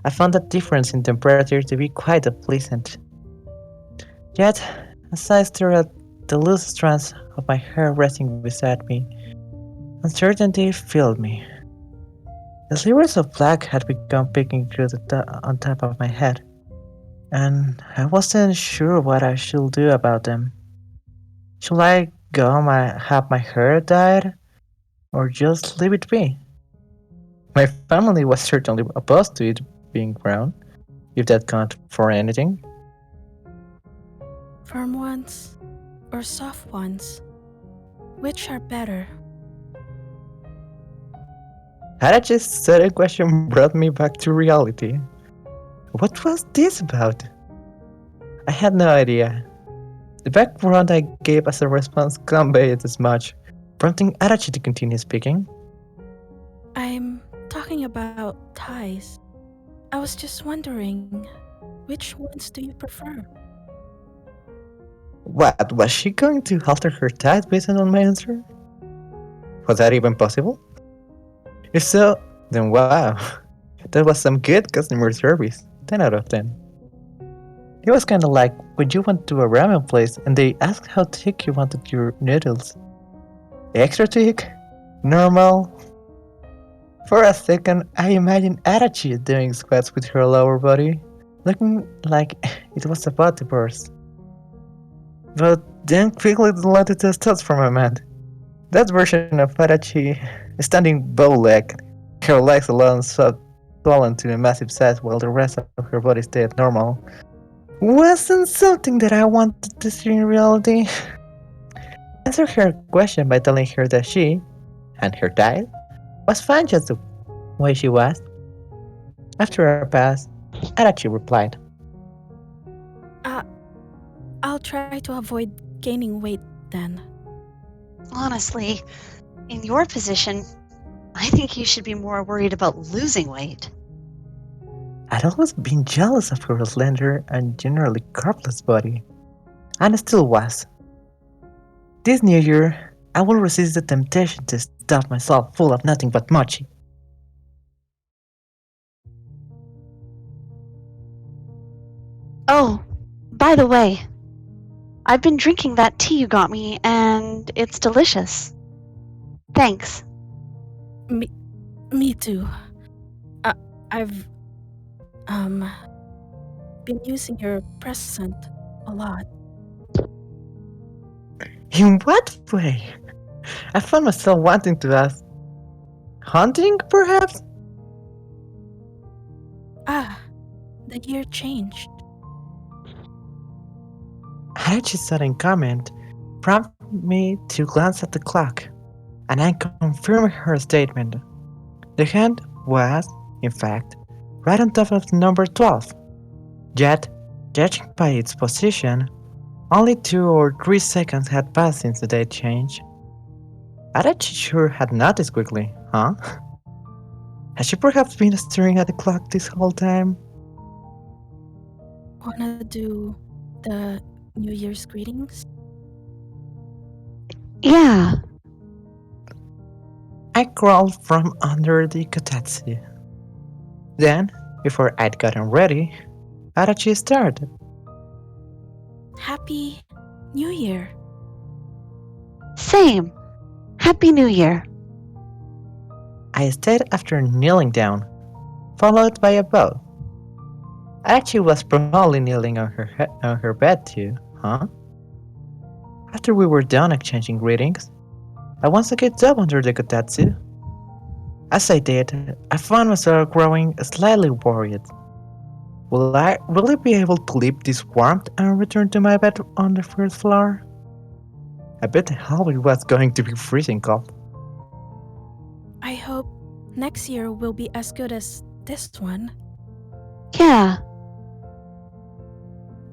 I found that difference in temperature to be quite pleasant. Yet, as I stared at the loose strands of my hair resting beside me, uncertainty filled me. The slivers of black had begun peeking through on top of my head, and I wasn't sure what I should do about them. Should I have my hair dyed, or just leave it be? My family was certainly opposed to it being brown, if that counted for anything. Firm ones or soft ones? Which are better? Adachi's sudden question brought me back to reality. What was this about? I had no idea. The background I gave as a response conveyed as much, prompting Adachi to continue speaking. I'm talking about thighs. I was just wondering, which ones do you prefer? What, was she going to alter her tide based on my answer? Was that even possible? If so, then wow, that was some good customer service, 10 out of 10. It was kinda like when you went to a ramen place and they asked how thick you wanted your noodles. Extra thick? Normal? For a second, I imagined Adachi doing squats with her lower body, looking like it was about to burst. But then quickly deleted those thoughts from my mind. That version of Adachi standing bow-legged, her legs alone swollen to a massive size while the rest of her body stayed normal, wasn't something that I wanted to see in reality. I answered her question by telling her that she, and her diet, was fine just the way she was. After a pause, Adachi replied, I'll try to avoid gaining weight then. Honestly, in your position, I think you should be more worried about losing weight. I'd always been jealous of her slender and generally curveless body, and still was. This new year, I will resist the temptation to stuff myself full of nothing but mochi. Oh, by the way, I've been drinking that tea you got me, and it's delicious. Thanks. Me too. I've been using your present a lot. In what way? I found myself wanting to ask. Hunting, perhaps? The year changed. Adachi's sudden comment prompted me to glance at the clock, and I confirmed her statement. The hand was, in fact, right on top of the number 12. Yet, judging by its position, only 2 or 3 seconds had passed since the date change. Adachi sure had noticed quickly, huh? Has she perhaps been staring at the clock this whole time? Wanna do the New Year's greetings? Yeah. I crawled from under the kotetsu. Then, before I'd gotten ready, Adachi started. Happy New Year. Same. Happy New Year. I stayed after kneeling down, followed by a bow. Adachi was probably kneeling on her bed too, huh? After we were done exchanging greetings, I once again dove under the kotetsu. As I did, I found myself growing slightly worried. Will I really be able to leave this warmth and return to my bed on the first floor? I bet the hallway was going to be freezing cold. I hope next year will be as good as this one. Yeah.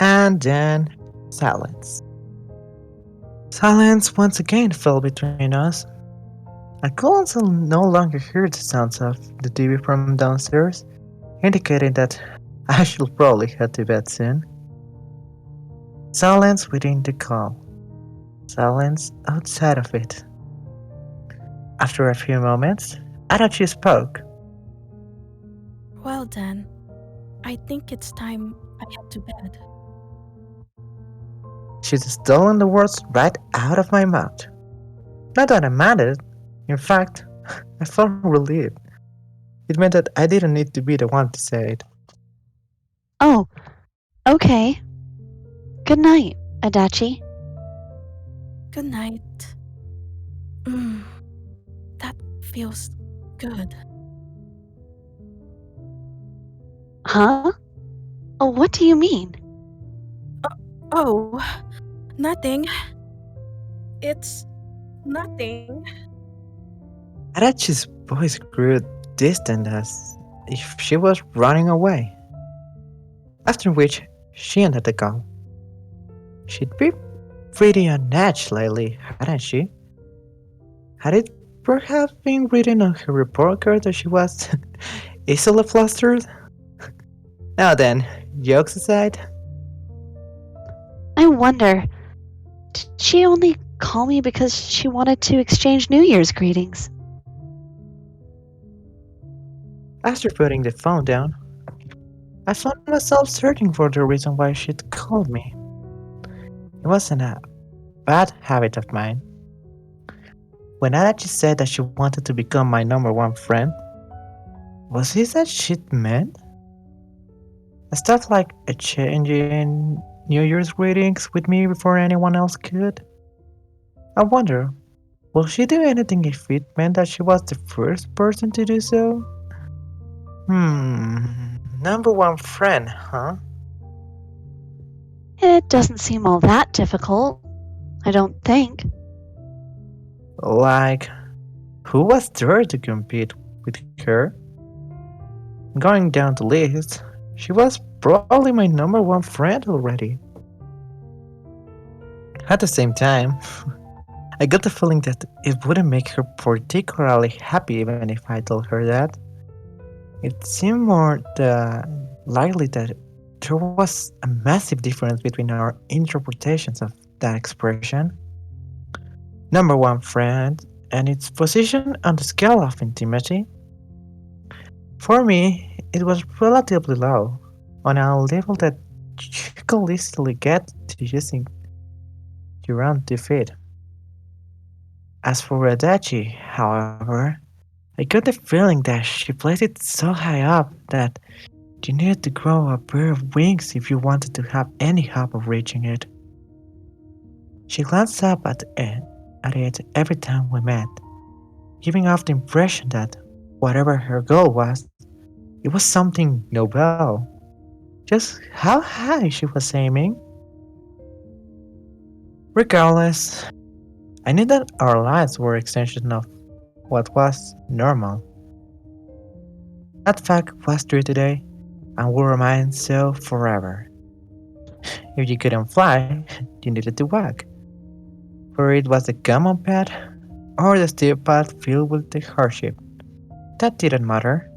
And then, silence. Silence once again fell between us. I could also no longer hear the sounds of the TV from downstairs, indicating that I should probably head to bed soon. Silence within the call. Silence outside of it. After a few moments, Adachi spoke. Well then, I think it's time I head to bed. She'd stolen the words right out of my mouth. Not that I minded. In fact, I felt relieved. It meant that I didn't need to be the one to say it. Oh, okay. Good night, Adachi. Good night. That feels good. Huh? Oh, what do you mean? Oh, nothing. It's nothing. Adachi's voice grew distant as if she was running away. After which, she ended the call. She'd been pretty on edge lately, hadn't she? Had it perhaps been written on her report card that she was easily flustered? Now then, jokes aside, I wonder, did she only call me because she wanted to exchange New Year's greetings? after putting the phone down, I found myself searching for the reason why she'd called me. It wasn't a bad habit of mine. When Adachi said that she wanted to become my number one friend, was this that shit meant? Stuff like exchanging New Year's greetings with me before anyone else could? I wonder, will she do anything if it meant that she was the first person to do so? Number one friend, huh? It doesn't seem all that difficult, I don't think. Like, who was there to compete with her? Going down the list, she was probably my number one friend already. At the same time, I got the feeling that it wouldn't make her particularly happy even if I told her that. It seemed more the likely that there was a massive difference between our interpretations of that expression. Number one, friend, and its position on the scale of intimacy. For me, it was relatively low, on a level that you could easily get to using your own to feed. As for Adachi, however, I got the feeling that she placed it so high up that you needed to grow a pair of wings if you wanted to have any hope of reaching it. She glanced up at it every time we met, giving off the impression that whatever her goal was, it was something noble. Just how high she was aiming? Regardless, I knew that our lives were extensions of what was normal. That fact was true today and will remain so forever. If you couldn't fly, you needed to walk. Whether it was the common path or the steep path filled with the hardship, that didn't matter.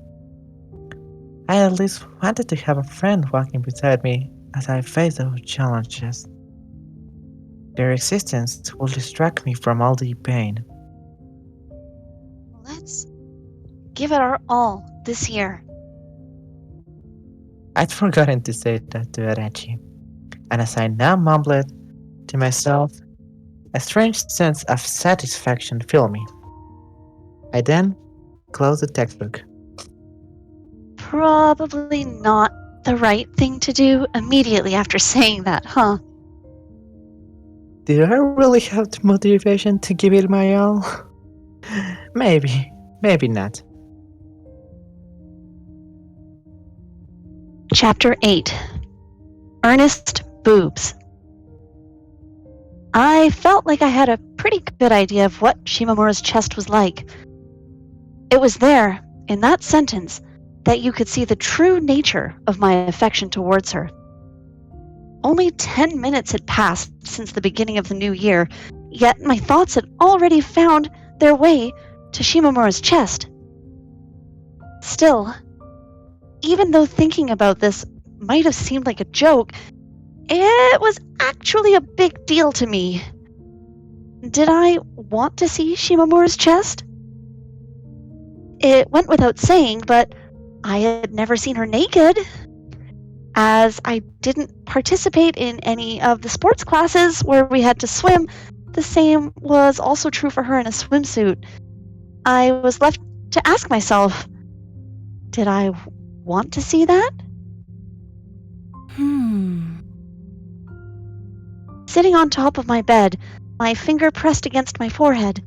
I at least wanted to have a friend walking beside me as I faced those challenges. Their existence will distract me from all the pain. Let's give it our all this year. I'd forgotten to say that to Adachi, and as I now mumbled to myself, a strange sense of satisfaction filled me. I then closed the textbook. Probably not the right thing to do immediately after saying that, huh? Did I really have the motivation to give it my all? Maybe not. Chapter 8 Earnest Boobs. I felt like I had a pretty good idea of what Shimamura's chest was like. It was there, in that sentence, that you could see the true nature of my affection towards her. Only 10 minutes had passed since the beginning of the new year, yet my thoughts had already found their way to Shimamura's chest. Still, even though thinking about this might have seemed like a joke, it was actually a big deal to me. Did I want to see Shimamura's chest? It went without saying, but I had never seen her naked. As I didn't participate in any of the sports classes where we had to swim, the same was also true for her in a swimsuit. I was left to ask myself, did I want to see that? Sitting on top of my bed, my finger pressed against my forehead,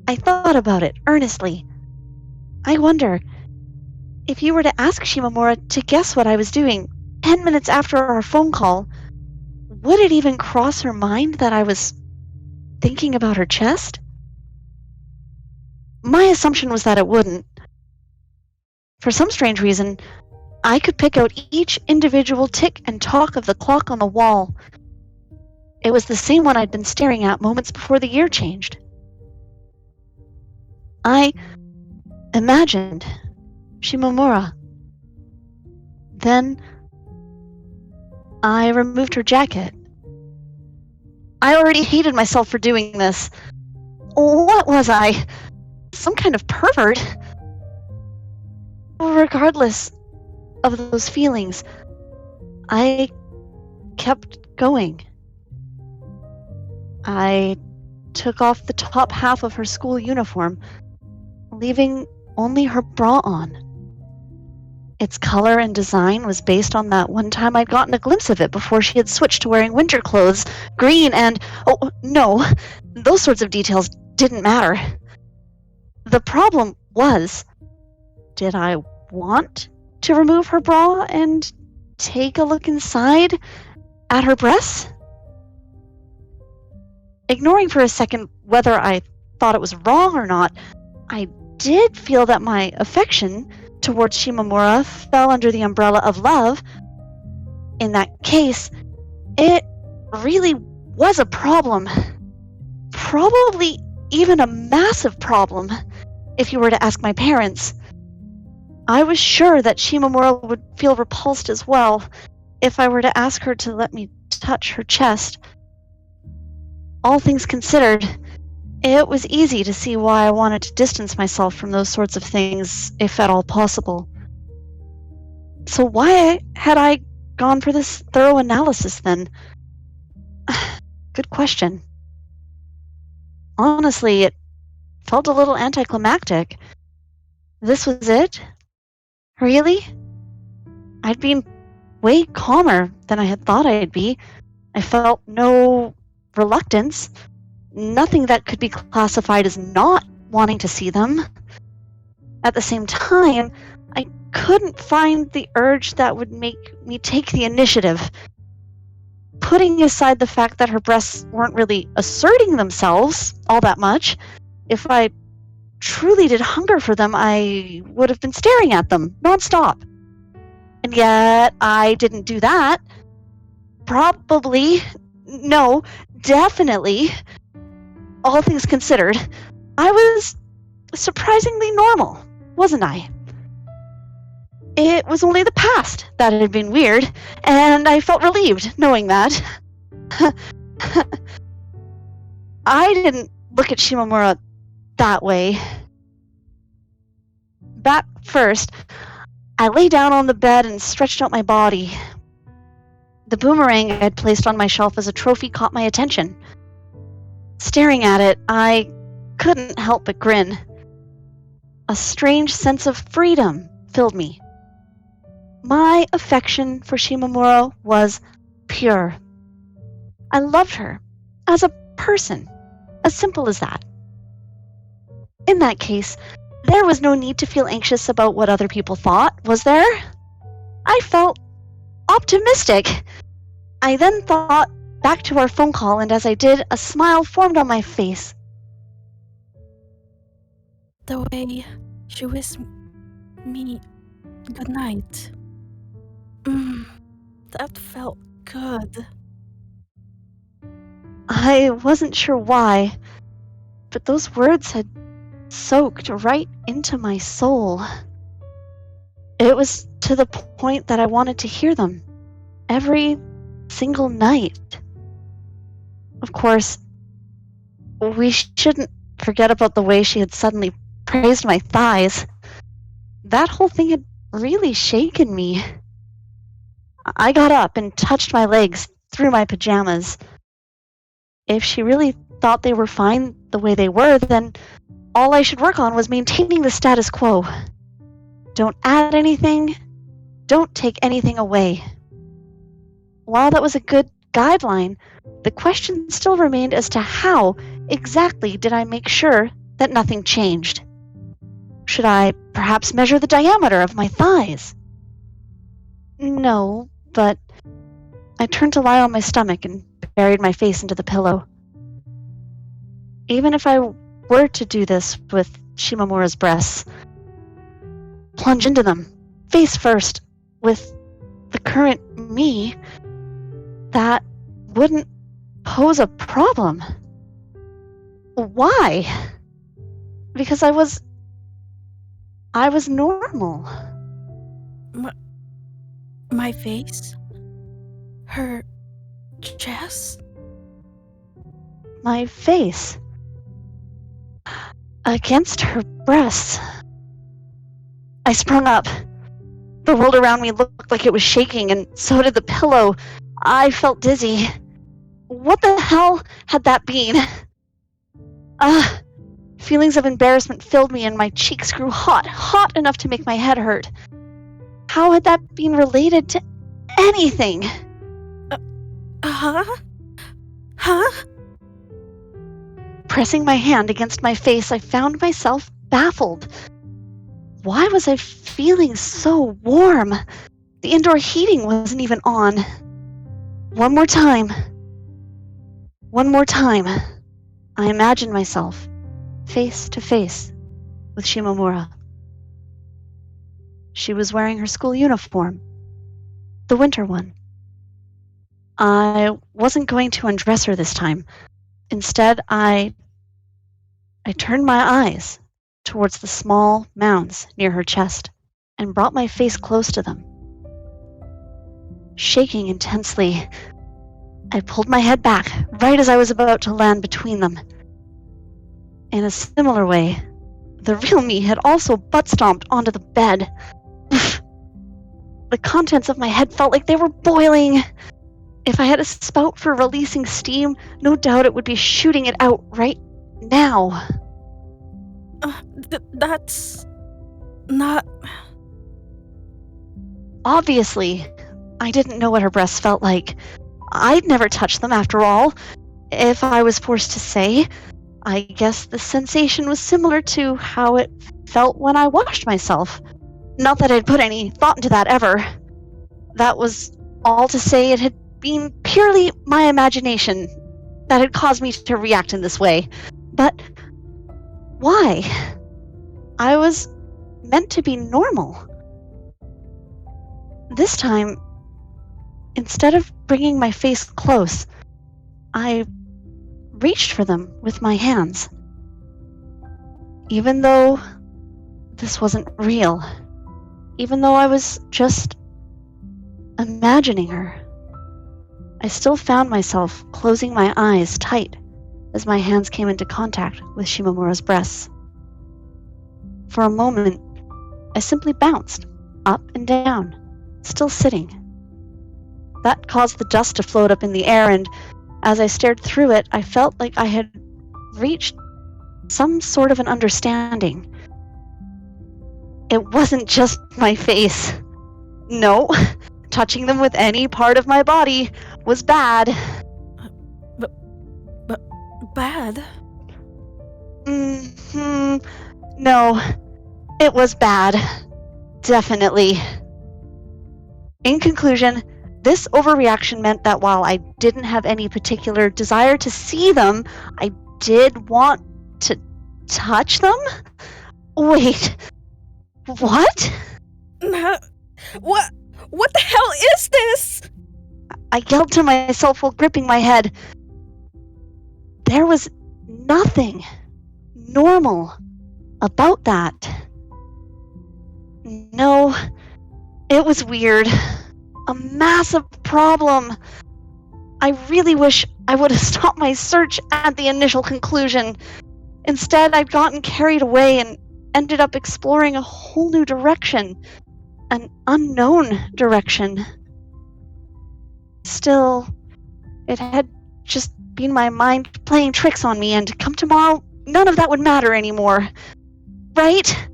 I thought about it earnestly. I wonder, if you were to ask Shimamura to guess what I was doing 10 minutes after our phone call, would it even cross her mind that I was thinking about her chest? My assumption was that it wouldn't. For some strange reason, I could pick out each individual tick and tock of the clock on the wall. It was the same one I'd been staring at moments before the year changed. I imagined Shimamura. Then I removed her jacket. I already hated myself for doing this. What was I? Some kind of pervert? Regardless of those feelings, I kept going. I took off the top half of her school uniform, leaving only her bra on. Its color and design was based on that one time I'd gotten a glimpse of it before she had switched to wearing winter clothes, green and... oh, no, those sorts of details didn't matter. The problem was, did I want to remove her bra and take a look inside at her breasts? Ignoring for a second whether I thought it was wrong or not, I did feel that my affection towards Shimamura fell under the umbrella of love. In that case, it really was a problem. Probably even a massive problem, if you were to ask my parents. I was sure that Shimamura would feel repulsed as well if I were to ask her to let me touch her chest. All things considered, it was easy to see why I wanted to distance myself from those sorts of things, if at all possible. So why had I gone for this thorough analysis then? Good question. Honestly, it felt a little anticlimactic. This was it? Really? I'd been way calmer than I had thought I'd be. I felt no reluctance, nothing that could be classified as not wanting to see them. At the same time, I couldn't find the urge that would make me take the initiative. Putting aside the fact that her breasts weren't really asserting themselves all that much, if I truly did hunger for them, I would have been staring at them nonstop. And yet, I didn't do that. Probably, no, definitely, all things considered, I was surprisingly normal, wasn't I? It was only the past that had been weird, and I felt relieved knowing that. I didn't look at Shimamura that way. Back first, I lay down on the bed and stretched out my body. The boomerang I had placed on my shelf as a trophy caught my attention. Staring at it, I couldn't help but grin. A strange sense of freedom filled me. My affection for Shimamura was pure. I loved her as a person, as simple as that. In that case, there was no need to feel anxious about what other people thought, was there? I felt optimistic. I then thought back to our phone call, and as I did, a smile formed on my face. The way she wished me good night. That felt good. I wasn't sure why, but those words had soaked right into my soul. It was to the point that I wanted to hear them every single night. Of course, we shouldn't forget about the way she had suddenly praised my thighs. That whole thing had really shaken me. I got up and touched my legs through my pajamas. If she really thought they were fine the way they were, then all I should work on was maintaining the status quo. Don't add anything, don't take anything away. While that was a good guideline, the question still remained as to how exactly did I make sure that nothing changed. Should I perhaps measure the diameter of my thighs? No, but I turned to lie on my stomach and buried my face into the pillow. Even if I were to do this with Shimamura's breasts, plunge into them, face first, with the current me, that wouldn't pose a problem. Why? Because I was normal. My face? Her chest? My face against her breasts. I sprung up. The world around me looked like it was shaking, and so did the pillow. I felt dizzy. What the hell had that been? Feelings of embarrassment filled me, and my cheeks grew hot enough to make my head hurt. How had that been related to anything? Huh? Pressing my hand against my face, I found myself baffled. Why was I feeling so warm? The indoor heating wasn't even on. One more time, I imagined myself face to face with Shimamura. She was wearing her school uniform, the winter one. I wasn't going to undress her this time. Instead, I turned my eyes towards the small mounds near her chest and brought my face close to them. Shaking intensely, I pulled my head back right as I was about to land between them. In a similar way, the real me had also butt-stomped onto the bed. The contents of my head felt like they were boiling. If I had a spout for releasing steam, no doubt it would be shooting it out right now. That's not... Obviously, I didn't know what her breasts felt like. I'd never touched them after all. If I was forced to say, I guess the sensation was similar to how it felt when I washed myself. Not that I'd put any thought into that ever. That was all to say it had been purely my imagination that had caused me to react in this way. But why? I was meant to be normal. This time, instead of bringing my face close, I reached for them with my hands. Even though this wasn't real, even though I was just imagining her, I still found myself closing my eyes tight as my hands came into contact with Shimamura's breasts. For a moment, I simply bounced up and down, still sitting. That caused the dust to float up in the air, and as I stared through it, I felt like I had reached some sort of an understanding. It wasn't just my face. No, touching them with any part of my body was bad. Bad? No, it was bad. Definitely. In conclusion, this overreaction meant that while I didn't have any particular desire to see them, I did want to touch them? Wait, what? What the hell is this? I yelled to myself while gripping my head. There was nothing normal about that. No, it was weird. A massive problem. I really wish I would have stopped my search at the initial conclusion. Instead, I'd gotten carried away and ended up exploring a whole new direction. An unknown direction. Still, it had just been my mind playing tricks on me, and come tomorrow, none of that would matter anymore. Right?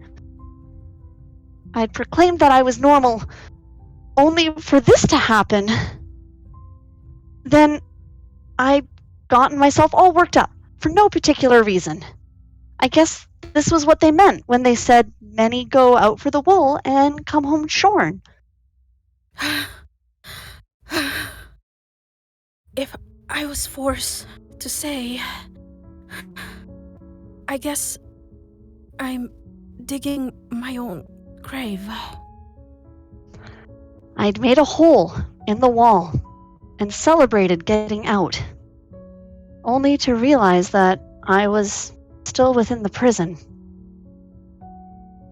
I'd proclaimed that I was normal, only for this to happen. Then I'd gotten myself all worked up for no particular reason. I guess this was what they meant when they said many go out for the wool and come home shorn. If I was forced to say, I guess I'm digging my own grave. I'd made a hole in the wall and celebrated getting out, only to realize that I was still within the prison.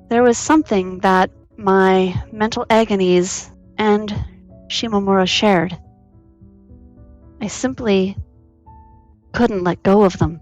There was something that my mental agonies and Shimamura shared. I simply couldn't let go of them.